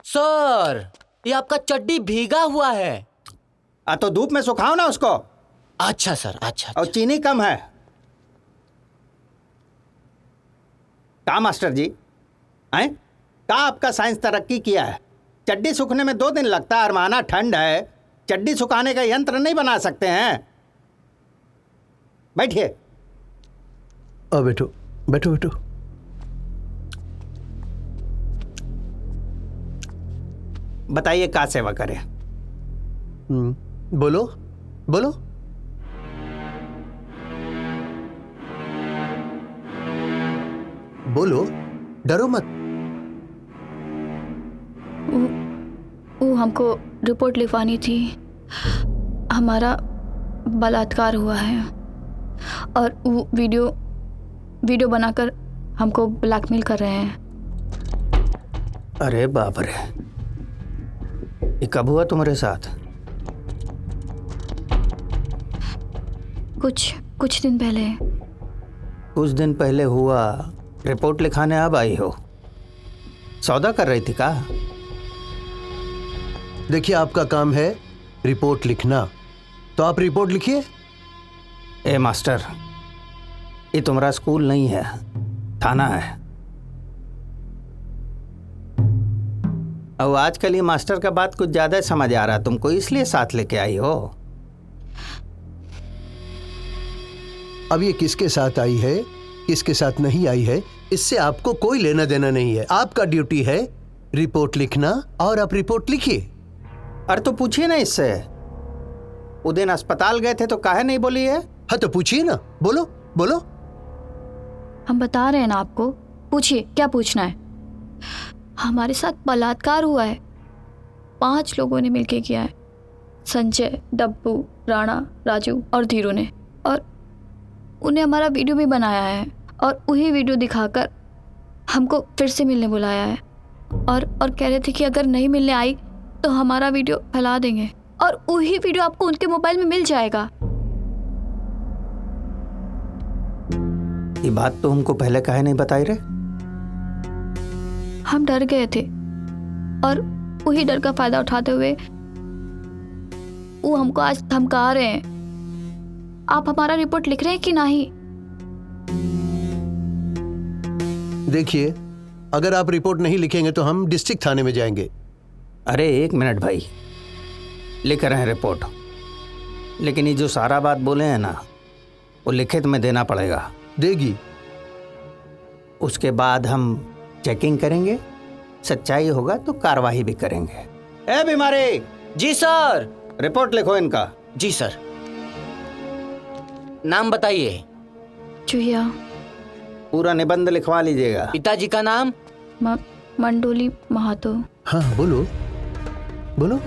सर, ये आपका चड्डी भीगा हुआ है। तो धूप में सुखाओ ना उसको। अच्छा सर, अच्छा। और चीनी कम है। का मास्टर जी हैं? का आपका साइंस तरक्की किया है? चड्डी सूखने में 2 दिन लगता है और माना ठंड है, चड्डी सुखाने का यंत्र नहीं बना सकते हैं? बैठिए। बैठो। बैठो बैठो। बताइए क्या सेवा करें? बोलो बोलो। बोलो, डरो मत। वो हमको रिपोर्ट लिखवानी थी। हमारा बलात्कार हुआ है और वो वीडियो बनाकर हमको ब्लैकमेल कर रहे हैं। अरे बाप रे, ये कब हुआ तुम्हारे साथ? कुछ दिन पहले। कुछ दिन पहले हुआ, रिपोर्ट लिखाने अब आई हो? सौदा कर रही थी का? देखिए, आपका काम है रिपोर्ट लिखना, तो आप रिपोर्ट लिखिए। ए मास्टर, ये तुम्हारा स्कूल नहीं है, थाना है। अब आजकल ये मास्टर का बात कुछ ज्यादा समझ आ रहा है तुमको, इसलिए साथ लेके आई हो। अब ये किसके साथ आई है, किसके साथ नहीं आई है, इससे आपको कोई लेना देना नहीं है। आपका ड्यूटी है रिपोर्ट लिखना, और आप रिपोर्ट लिखिए। अरे तो पूछिए ना इससे, उस दिन अस्पताल गए थे तो काहे नहीं बोली है? हाँ तो पूछिए ना, बोलो बोलो। हम बता रहे हैं ना आपको, पूछिए क्या पूछना है। हमारे साथ बलात्कार हुआ है, 5 लोगों ने मिलके किया है। संजय, डब्बू, राणा, राजू और धीरू ने, और उन्हें हमारा वीडियो भी बनाया है और वही वीडियो दिखाकर हमको फिर से मिलने बुलाया है और कह रहे थे कि अगर नहीं मिलने आई तो हमारा वीडियो फैला देंगे और वही वीडियो आपको उनके मोबाइल में मिल जाएगा। ये बात तो हमको पहले काहे नहीं बताई रे? हम डर गए थे और वही डर का फायदा उठाते हुए वो हमको आज धमका रहे हैं। आप हमारा रिपोर्ट लिख रहे हैं कि नहीं? देखिए, अगर आप रिपोर्ट नहीं लिखेंगे तो हम डिस्ट्रिक्ट थाने में जाएंगे। अरे 1 मिनट भाई, लिख रहे हैं रिपोर्ट, लेकिन ये जो सारा बात बोले हैं ना, वो लिखित में देना पड़ेगा। देगी। उसके बाद हम चेकिंग करेंगे, सच्चाई होगा तो कार्रवाई भी करेंगे। ए बीमारी! जी सर। रिपोर्ट लिखो इनका। जी सर। नाम बताइए। चुहिया। पूरा निबंध लिखवा लीजिएगा। पिताजी का नाम? मंडोली महातो। हाँ बोलो बोलो।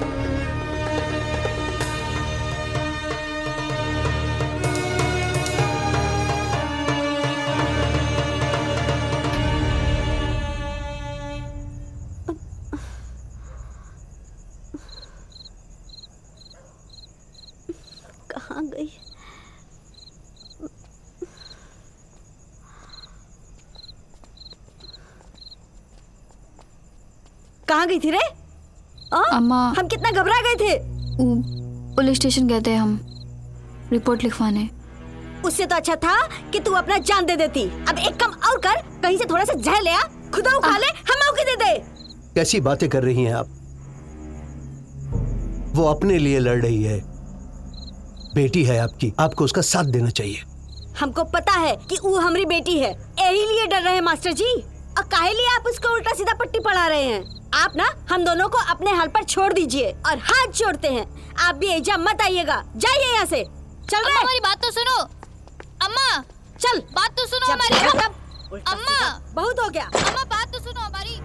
कहाँ गई? कहाँ गई थी रे? अम्मा, हम कितना घबरा गए थे। पुलिस स्टेशन गए थे हम रिपोर्ट लिखवाने। उससे तो अच्छा था कि तू अपना जान दे देती। अब एक काम और कर, कहीं से थोड़ा सा जहर ले आ, खुदा उठा ले, हम मौके दे दे। कैसी बातें कर रही हैं आप? वो अपने लिए लड़ रही है, बेटी है आपकी, आपको उसका साथ देना चाहिए। हमको पता है कि वो हमारी बेटी है, यही लिए डर रहे हैं मास्टर जी। और काहे लिए आप उसको उल्टा सीधा पट्टी पढ़ा रहे हैं? आप ना हम दोनों को अपने हाल पर छोड़ दीजिए और हाथ जोड़ते हैं। आप भी एजा मत आइएगा, जाइए यहाँ से। चल रहे। हमारी बात तो सुनो। अम्मा चल, बात तो सुनो हमारी। अम्मा बहुत हो गया। अम्मा बात तो सुनो हमारी।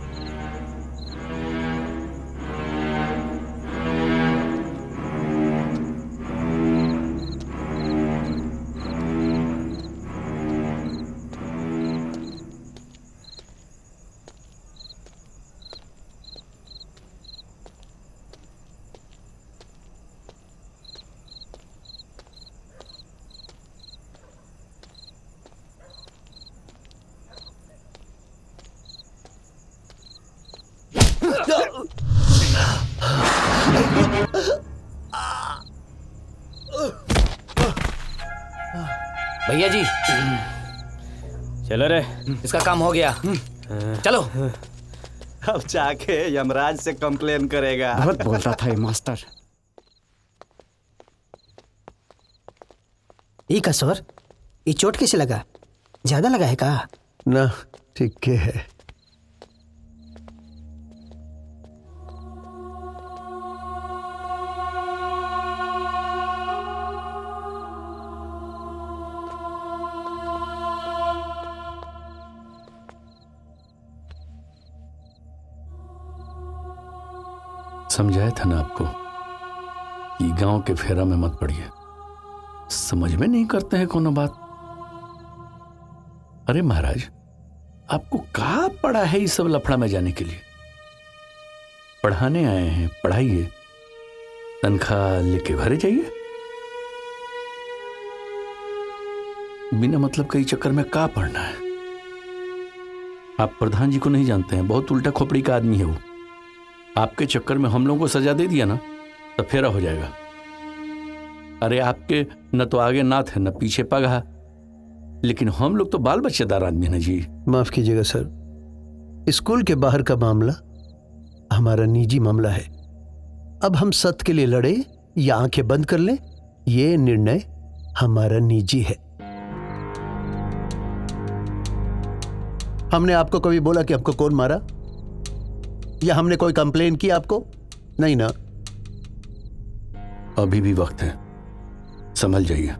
भैया जी, चलो रे, इसका काम हो गया। चलो। अब जाके यमराज से कंप्लेन करेगा। बहुत बोलता था ये मास्टर। ये कसवर, ये चोट कैसे लगा? ज्यादा लगा है का? ना ठीक है। समझाया था ना आपको कि गांव के फेरा में मत पड़िए, समझ में नहीं करते हैं कोनो बात। अरे महाराज, आपको कहाँ पड़ा है इस सब लफड़ा में जाने के लिए? पढ़ाने आए हैं, पढ़ाइए, तनख्वाह लेके घरे जाइए। बिना मतलब कई चक्कर में का पढ़ना है? आप प्रधान जी को नहीं जानते हैं, बहुत उल्टा खोपड़ी का आदमी है वो। आपके चक्कर में हम लोगों को सजा दे दिया ना तो फेरा हो जाएगा। अरे आपके न तो आगे नाथ है न पीछे पगहा, लेकिन हम लोग तो बाल बच्चेदार आदमी हैं जी। माफ कीजिएगा सर, स्कूल के बाहर का मामला हमारा निजी मामला है। अब हम सत्य के लिए लड़े या आंखें बंद कर लें, ये निर्णय हमारा निजी है। हमने आपको कभी बोला कि हमको कौन मारा, या हमने कोई कंप्लेन की आपको? नहीं ना। अभी भी वक्त है, संभल जाइए,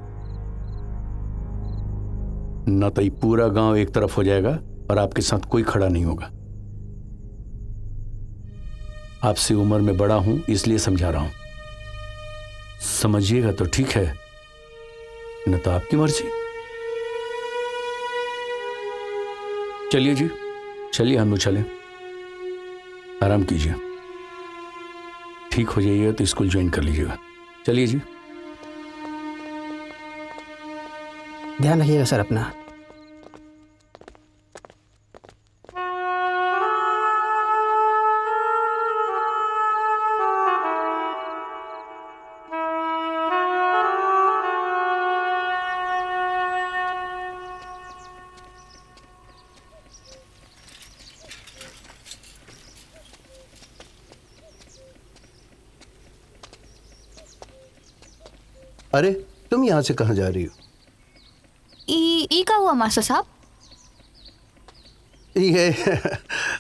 न तो ये पूरा गांव एक तरफ हो जाएगा और आपके साथ कोई खड़ा नहीं होगा। आपसे उम्र में बड़ा हूं इसलिए समझा रहा हूं, समझिएगा तो ठीक है, न तो आपकी मर्जी। चलिए जी, चलिए हम लोग चलें, आराम कीजिए, ठीक हो जाइएगा तो स्कूल ज्वाइन कर लीजिएगा। चलिए जी। ध्यान रखिएगा सर अपना। अरे तुम यहां से कहां जा रही हो? ई का हुआ मास्टर साहब? ये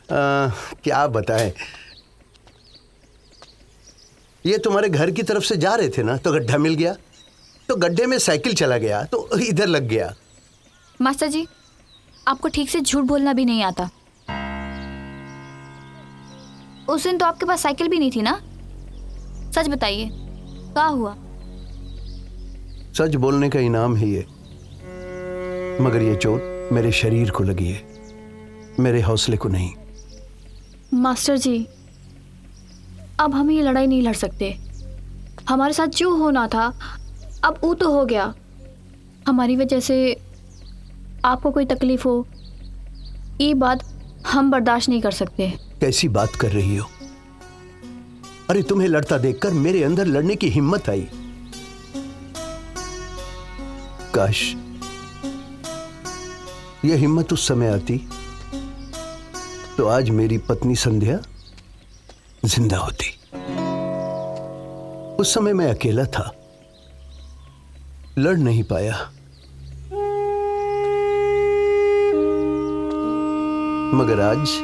क्या बताएं, ये तुम्हारे घर की तरफ से जा रहे थे ना, तो गड्ढा मिल गया, तो गड्ढे में साइकिल चला गया तो इधर लग गया। मास्टर जी, आपको ठीक से झूठ बोलना भी नहीं आता। उस दिन तो आपके पास साइकिल भी नहीं थी ना? सच बताइए, क्या हुआ? सच बोलने का इनाम है ये, मगर ये चोट मेरे शरीर को लगी है, मेरे हौसले को नहीं। मास्टर जी, अब हम ये लड़ाई नहीं लड़ सकते। हमारे साथ जो होना था अब वो तो हो गया। हमारी वजह से आपको कोई तकलीफ हो, ये बात हम बर्दाश्त नहीं कर सकते। कैसी बात कर रही हो? अरे तुम्हें लड़ता देखकर मेरे अंदर लड़ने की हिम्मत आई। काश यह हिम्मत उस समय आती तो आज मेरी पत्नी संध्या जिंदा होती। उस समय मैं अकेला था, लड़ नहीं पाया, मगर आज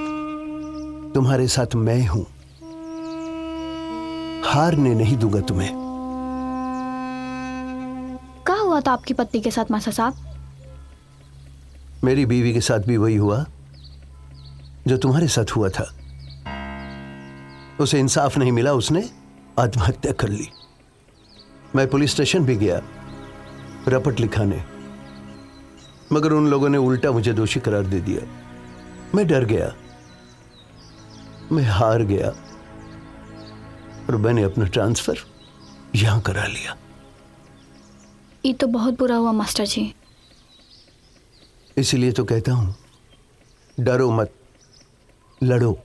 तुम्हारे साथ मैं हूं, हारने नहीं दूंगा तुम्हें। क्या हुआ था आपकी पत्नी के साथ मास्टर साहब? मेरी बीवी के साथ भी वही हुआ जो तुम्हारे साथ हुआ था। उसे इंसाफ नहीं मिला, उसने आत्महत्या कर ली। मैं पुलिस स्टेशन भी गया रपट लिखाने, मगर उन लोगों ने उल्टा मुझे दोषी करार दे दिया। मैं डर गया, मैं हार गया और मैंने अपना ट्रांसफर यहां करा लिया। ये तो बहुत बुरा हुआ मास्टर जी। इसीलिए तो कहता हूं, डरो मत, लड़ो।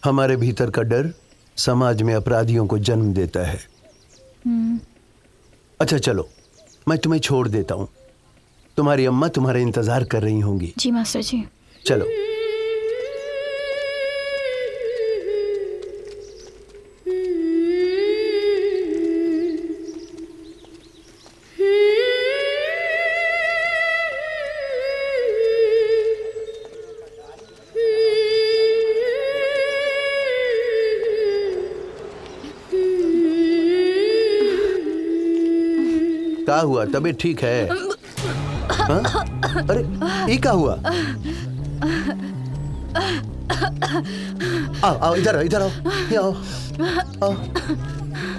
हमारे भीतर का डर समाज में अपराधियों को जन्म देता है। अच्छा चलो, मैं तुम्हें छोड़ देता हूं, तुम्हारी अम्मा तुम्हारा इंतजार कर रही होंगी। जी मास्टर जी। चलो। का हुआ? तबीयत ठीक है? हाँ? अरे ये क्या हुआ? आओ आओ, इधर आओ, इधर आओ, ये आओ, आओ,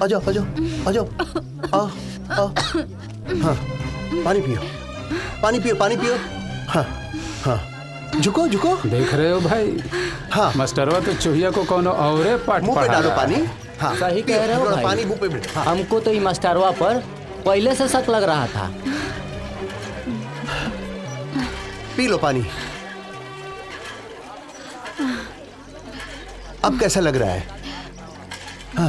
आ जाओ, आ जाओ, आ जाओ, आओ आओ। हाँ, पानी पियो, पानी पियो, पानी पियो। हाँ हाँ, झुको झुको। देख रहे हो भाई? हाँ, मास्टरवा तो चूहिया को कोनो औरे पाठ मुंह पे पढ़ा डालो रहा है। पानी। हाँ, सही कह रहे हो थोड़ा भाई। पानी मुंह पे हाँ। हमको तो ये मास्टरवा पर पहले से शक लग रहा था। पी लो पानी। अब कैसा लग रहा है? हाँ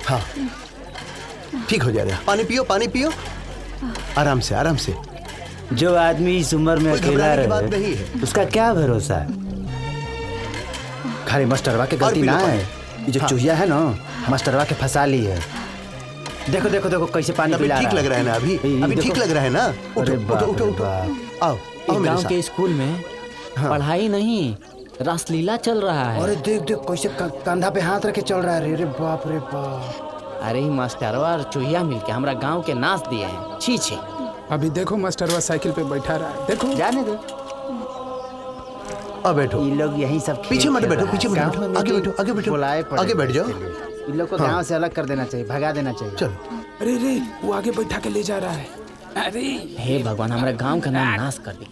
हाँ, ठीक हो जाएगा। पानी पियो, पानी पियो, आराम से, आराम से। जो आदमी इस उम्र में कोई अकेला घबराने की बात रहे नहीं है। उसका क्या भरोसा है? खाली मास्टरवा के गलती और पी लो ना है, पानी। ये जो हाँ। चूहिया है ना, मास्टरवा के फंसा ली है। देखो देखो देखो कैसे पानी अभी पिला ठीक रहा लग रहा है ना? अभी अभी देखो। ठीक लग रहा है ना? उठो अरे बाप उठो उठो रे उठो, बाप। आओ आओ मेरे गांव साथ। के स्कूल में पढ़ाई नहीं, रासलीला चल रहा है। अरे देख देख कैसे कंधा पे हाथ रखे चल रहा है। अरे बाप रे बाप। अरे ही मास्टरवा और चूहिया मिलके हमरा गांव के नाच दिए हैं। छी छी। अभी देखो मास्टरवा साइकिल पे बैठा रहा है, देखो। जाने दो। अब बैठो। ये लोग यहीं सब पीछे मत खेल बैठो, रहा पीछे है। मत गाँव बैठो, में आगे भी बैठो, आगे बैठो, बुलाए पड़े आगे बैठ जाओ। इन लोग को हाँ। गांव से अलग कर देना चाहिए, भगा देना चाहिए। चलो। अरे रे, वो आगे बैठा के ले जा रहा है। अरे हे भगवान, हमारे गांव का नाम नाश कर दी।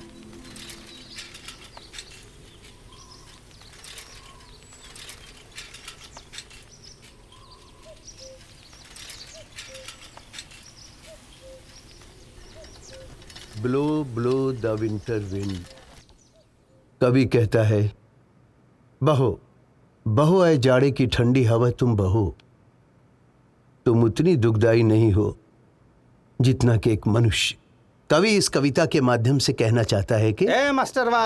Blow blow the winter wind. कवि कहता है, बहो बहो ऐ जाड़े की ठंडी हवा तुम बहो, तुम उतनी दुखदाई नहीं हो जितना कि एक मनुष्य। कवि इस कविता के माध्यम से कहना चाहता है कि ए मास्टरवा,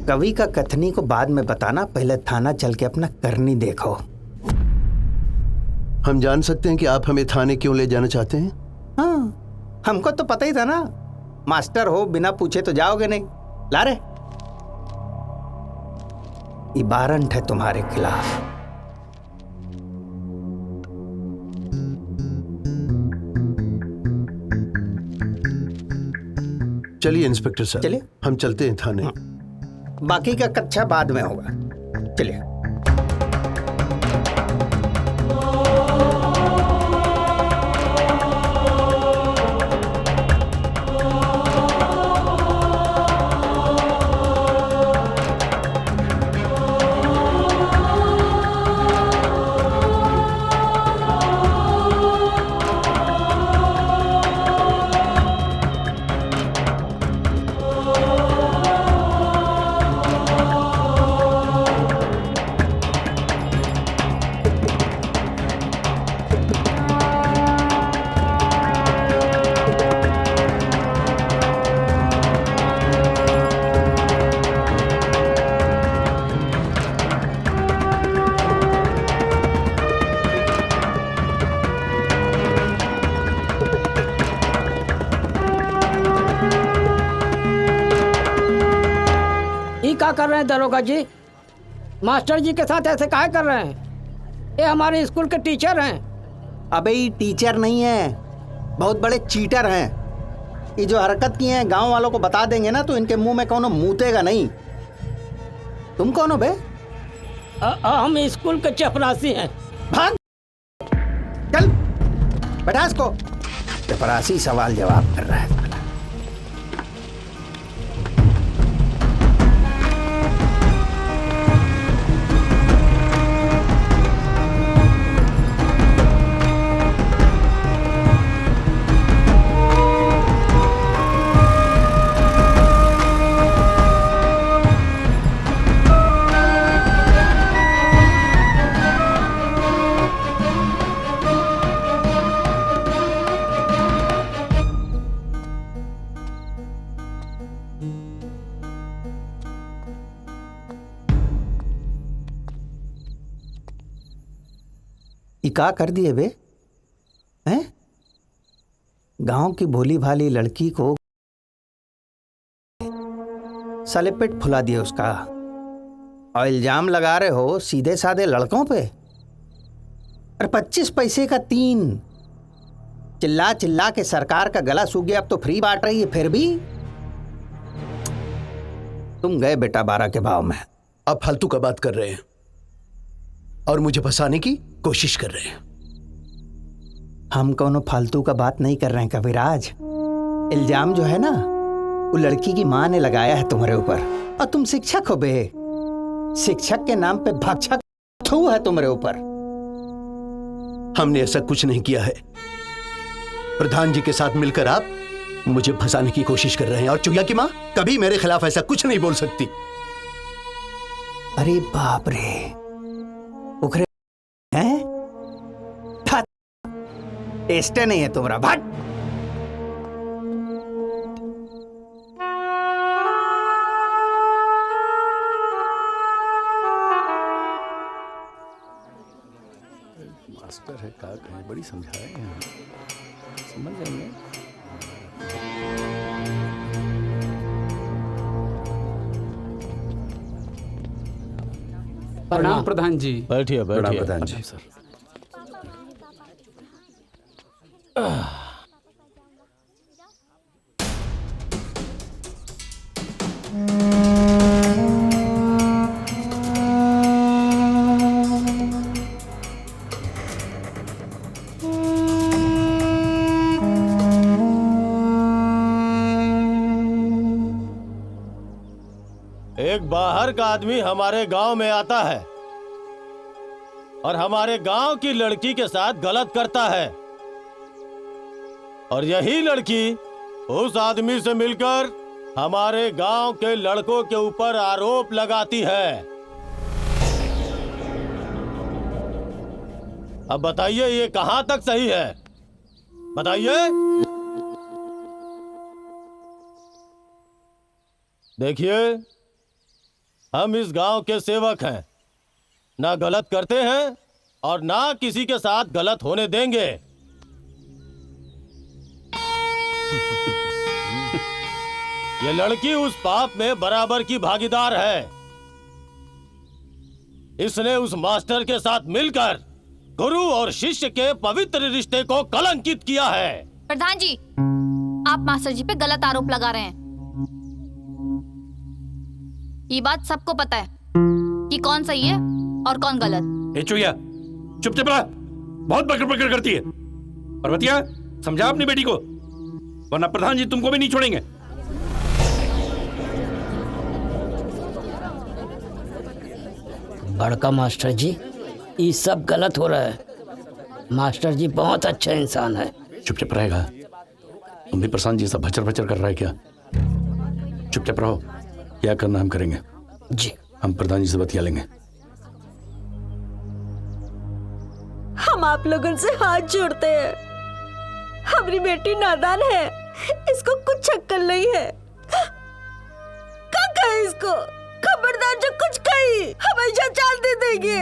कवि का कथनी को बाद में बताना, पहले थाना चल के अपना करनी देखो। हम जान सकते हैं कि आप हमें थाने क्यों ले जाना चाहते हैं? हाँ, हमको तो पता ही था ना, मास्टर हो, बिना पूछे तो जाओगे नहीं। ला रे, ये वारंट है तुम्हारे खिलाफ। चलिए इंस्पेक्टर साहब, चलिए। हम चलते हैं थाने। बाकी का कक्षा बाद में होगा। चलिए। ये क्या कर रहे हैं दरोगा जी? मास्टर जी के साथ ऐसे काहे कर रहे हैं? ये हमारे स्कूल के टीचर हैं। अबे ये टीचर नहीं है, बहुत बड़े चीटर हैं। ये जो हरकत की है गांव वालों को बता देंगे ना, तो इनके मुंह में कौनो मूतेगा नहीं। तुम कौन हो बे? हम स्कूल के चपरासी हैं। भाग, चल बैठा इसको। चपरासी सवाल जवाब कर रहा है। क्या कर दिए बे? हैं? गांव की भोली भाली लड़की को साले पेट फुला दिया उसका, और इल्जाम लगा रहे हो सीधे साधे लड़कों पे। और 25 पैसे का 3 चिल्ला चिल्ला के सरकार का गला सूख गया, अब तो फ्री बांट रही है। फिर भी तुम गए बेटा 12 के भाव में। अब फालतू का बात कर रहे हैं और मुझे फंसाने की कोशिश कर रहे हैं। हम कोनो फालतू का बात नहीं कर रहे हैं कविराज। इल्जाम जो है ना, वो लड़की की माँ ने लगाया है तुम्हारे ऊपर, और तुम शिक्षक हो बे। शिक्षक के नाम पे भक्षक थू है तुम्हारे ऊपर। हमने ऐसा कुछ नहीं किया है। प्रधान जी के साथ मिलकर आप मुझे फंसाने की कोशिश कर रहे हैं, और चुहिया की माँ कभी मेरे खिलाफ ऐसा कुछ नहीं बोल सकती। अरे बाप रे, उखरे हैं? टेस्ट नहीं है तुम्हारा, भाट। मास्टर है का कहीं बड़ी समझाए हैं, समझ जाएंगे। प्रणाम प्रधान जी। बैठिए बैठिए प्रधान जी। सर एक बाहर का आदमी हमारे गांव में आता है और हमारे गांव की लड़की के साथ गलत करता है, और यही लड़की उस आदमी से मिलकर हमारे गांव के लड़कों के ऊपर आरोप लगाती है। अब बताइए ये कहां तक सही है? बताइए। देखिए, हम इस गांव के सेवक हैं, ना गलत करते हैं और ना किसी के साथ गलत होने देंगे। ये लड़की उस पाप में बराबर की भागीदार है। इसने उस मास्टर के साथ मिलकर गुरु और शिष्य के पवित्र रिश्ते को कलंकित किया है। प्रधान जी, आप मास्टर जी पे गलत आरोप लगा रहे हैं। ये बात सबको पता है कि कौन सही है और कौन गलत। ए चुहिया, चुप रहा, बहुत बकर बकर करती है। पर्वतिया, समझा अपनी बेटी को, वरना प्रधान जी तुमको भी नहीं छोड़ेंगे। बड़का मास्टर जी, ये सब गलत हो रहा है। मास्टर जी बहुत अच्छा इंसान है। चुपचाप रहेगा? तुम भी प्रशांत जी सब भचर भचर कर रहा है क्या? चुपचाप रहो, क्या करना हम करेंगे जी। हम प्रधान जी से बतिया लेंगे। हम आप लोगों से हाथ जोड़ते हैं। हमारी बेटी नादान है, इसको कुछ अक्ल नहीं है। क्या कहे इसको? खबरदार जो कुछ कही हमेशा चाल दे देंगे।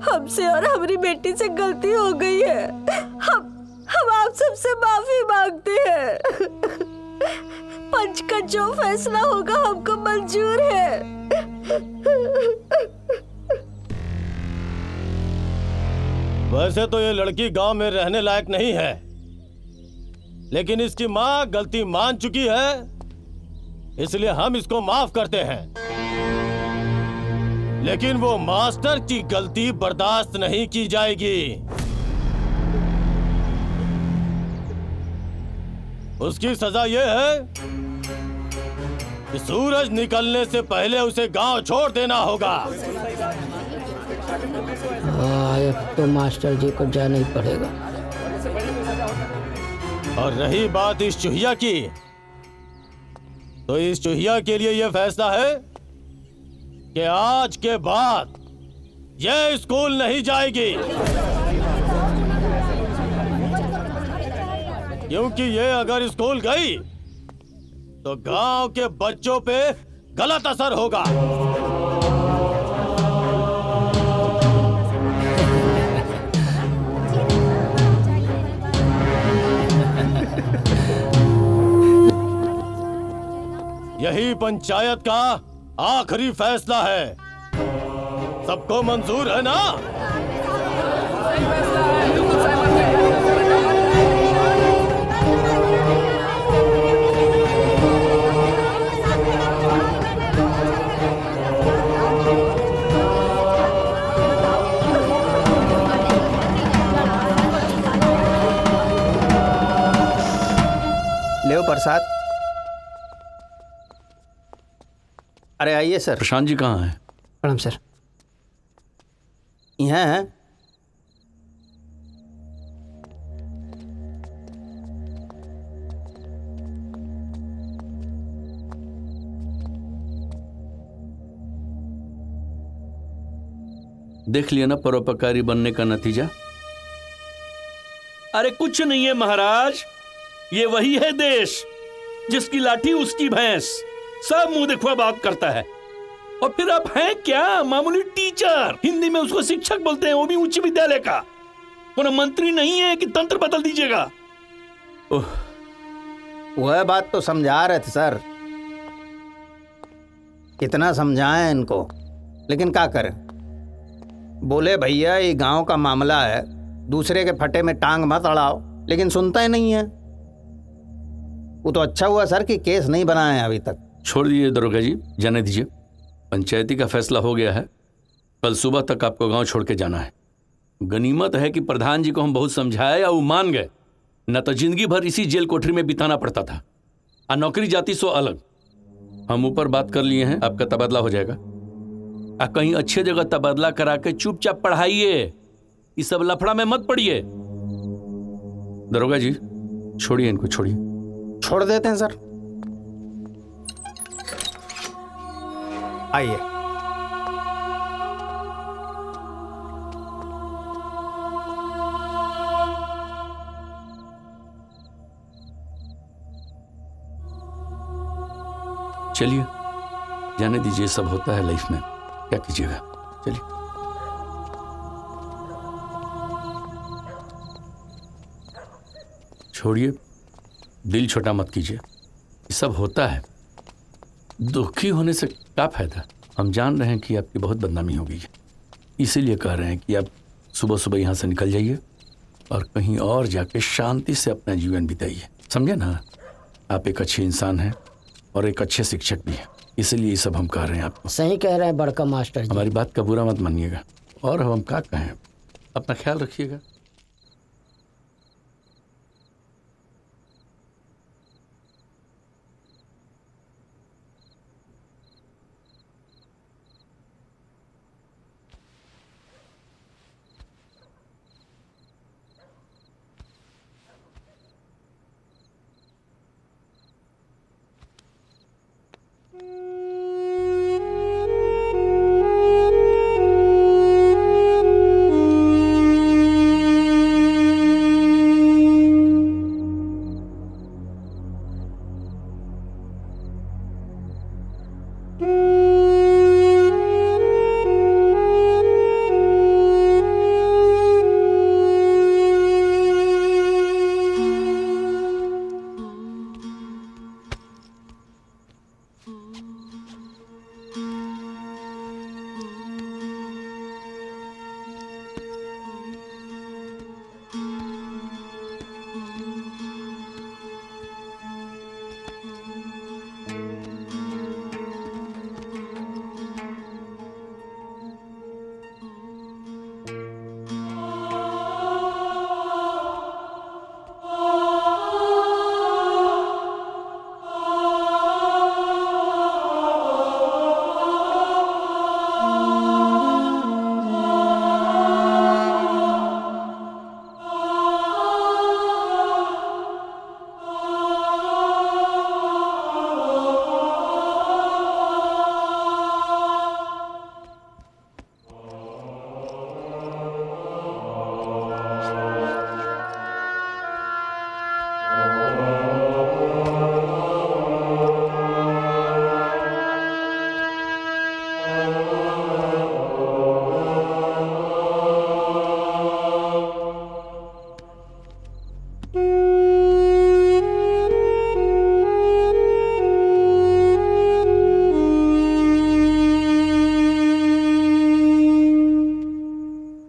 हमसे और हमारी बेटी से गलती हो गई है। हम आप सबसे माफी मांगते हैं। पंच का जो फैसला होगा हमको मंजूर है। वैसे तो ये लड़की गांव में रहने लायक नहीं है, लेकिन इसकी माँ गलती मान चुकी है, इसलिए हम इसको माफ करते हैं। लेकिन वो मास्टर की गलती बर्दाश्त नहीं की जाएगी। उसकी सजा ये है कि सूरज निकलने से पहले उसे गांव छोड़ देना होगा। अब तो मास्टर जी को जाना ही पड़ेगा। और रही बात इस चुहिया की, तो इस चुहिया के लिए यह फैसला है कि आज के बाद यह स्कूल नहीं जाएगी, क्योंकि ये अगर स्कूल गई तो गांव के बच्चों पे गलत असर होगा। यही पंचायत का आखिरी फैसला है। सबको मंजूर है ना? प्रसाद। अरे आइए सर। प्रशांत जी कहाँ हैं? प्रणाम सर। यहाँ हैं। देख लिया ना परोपकारी बनने का नतीजा। अरे कुछ नहीं है महाराज, ये वही है देश जिसकी लाठी उसकी भैंस, सब मुंह देखवा बात करता है। और फिर आप हैं क्या? मामूली टीचर, हिंदी में उसको शिक्षक बोलते हैं, वो भी उच्च विद्यालय का। कोई मंत्री नहीं है कि तंत्र बदल दीजिएगा। वह बात तो समझा रहे थे सर, कितना समझाएं इनको, लेकिन क्या करें। बोले भैया ये गांव का मामला है, दूसरे के फटे में टांग मत अड़ाओ, लेकिन सुनता ही नहीं है। वो तो अच्छा हुआ सर कि केस नहीं बनाया है अभी तक। छोड़ दीजिए दरोगा जी, जाने दीजिए। पंचायती का फैसला हो गया है, कल सुबह तक आपको गांव छोड़ के जाना है। गनीमत है कि प्रधान जी को हम बहुत समझाया या वो मान गए, न तो जिंदगी भर इसी जेल कोठरी में बिताना पड़ता था। और नौकरी जाती सो अलग। हम ऊपर बात कर लिए हैं, आपका तबादला हो जाएगा। कहीं अच्छे जगह तबादला करा के चुपचाप पढ़ाइए, इस सब लफड़ा में मत पड़िए। दरोगा जी छोड़िए इनको, छोड़िए। छोड़ देते हैं सर। आइए। चलिए जाने दीजिए, सब होता है लाइफ में, क्या कीजिएगा। चलिए। छोड़िए, दिल छोटा मत कीजिए, ये सब होता है। दुखी होने से क्या फायदा। हम जान रहे हैं कि आपकी बहुत बदनामी हो गई है, इसीलिए कह रहे हैं कि आप सुबह सुबह यहाँ से निकल जाइए और कहीं और जाके शांति से अपना जीवन बिताइए, समझे ना। आप एक अच्छे इंसान हैं और एक अच्छे शिक्षक भी हैं, इसीलिए ये सब हम कह रहे हैं आपको। सही कह रहे हैं बड़का मास्टर जी। हमारी बात का बुरा मत मानिएगा। और हम क्या कहें, अपना ख्याल रखिएगा।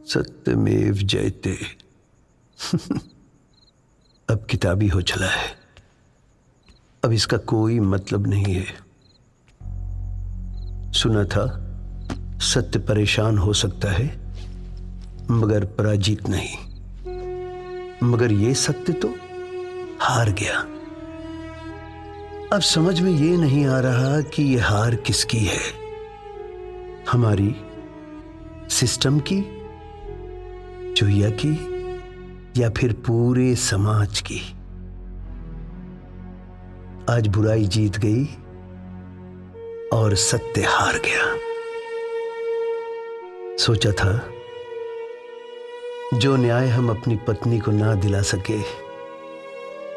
सत्यमेव जयते। अब किताबी हो चला है, अब इसका कोई मतलब नहीं है। सुना था सत्य परेशान हो सकता है मगर पराजित नहीं। मगर ये सत्य तो हार गया। अब समझ में ये नहीं आ रहा कि ये हार किसकी है, हमारी सिस्टम की, चुहिया की, या फिर पूरे समाज की। आज बुराई जीत गई और सत्य हार गया। सोचा था जो न्याय हम अपनी पत्नी को ना दिला सके,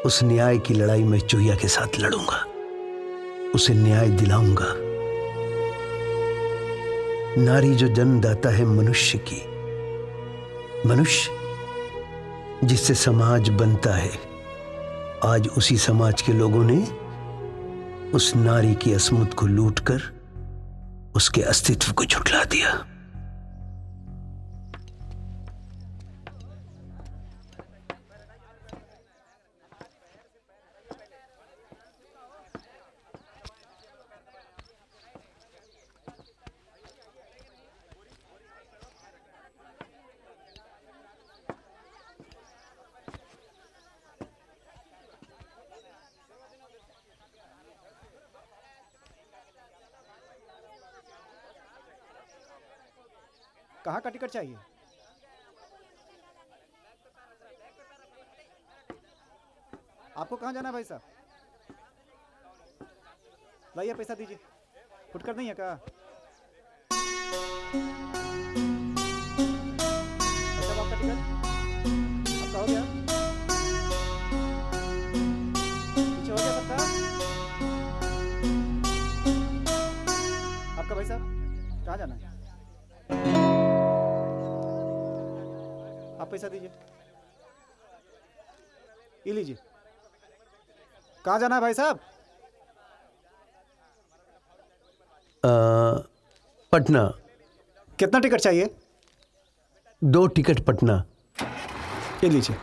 उस न्याय की लड़ाई मैं चुहिया के साथ लड़ूंगा, उसे न्याय दिलाऊंगा। नारी जो जन्मदाता है मनुष्य की, मनुष्य जिससे समाज बनता है, आज उसी समाज के लोगों ने उस नारी की अस्मत को लूटकर उसके अस्तित्व को झुठला दिया। कहाँ का टिकट चाहिए? आपको कहाँ जाना है भाई साहब? लाइए पैसा दीजिए। फुटकर नहीं है क्या? साहब आपका टिकट आपका हो गया? पीछे हो गया सबका? आपका भाई साहब कहाँ जाना है? आप पैसा दीजिए। ये लीजिए। कहाँ जाना है भाई साहब? पटना। कितना टिकट चाहिए? 2 टिकट पटना। ये लीजिए।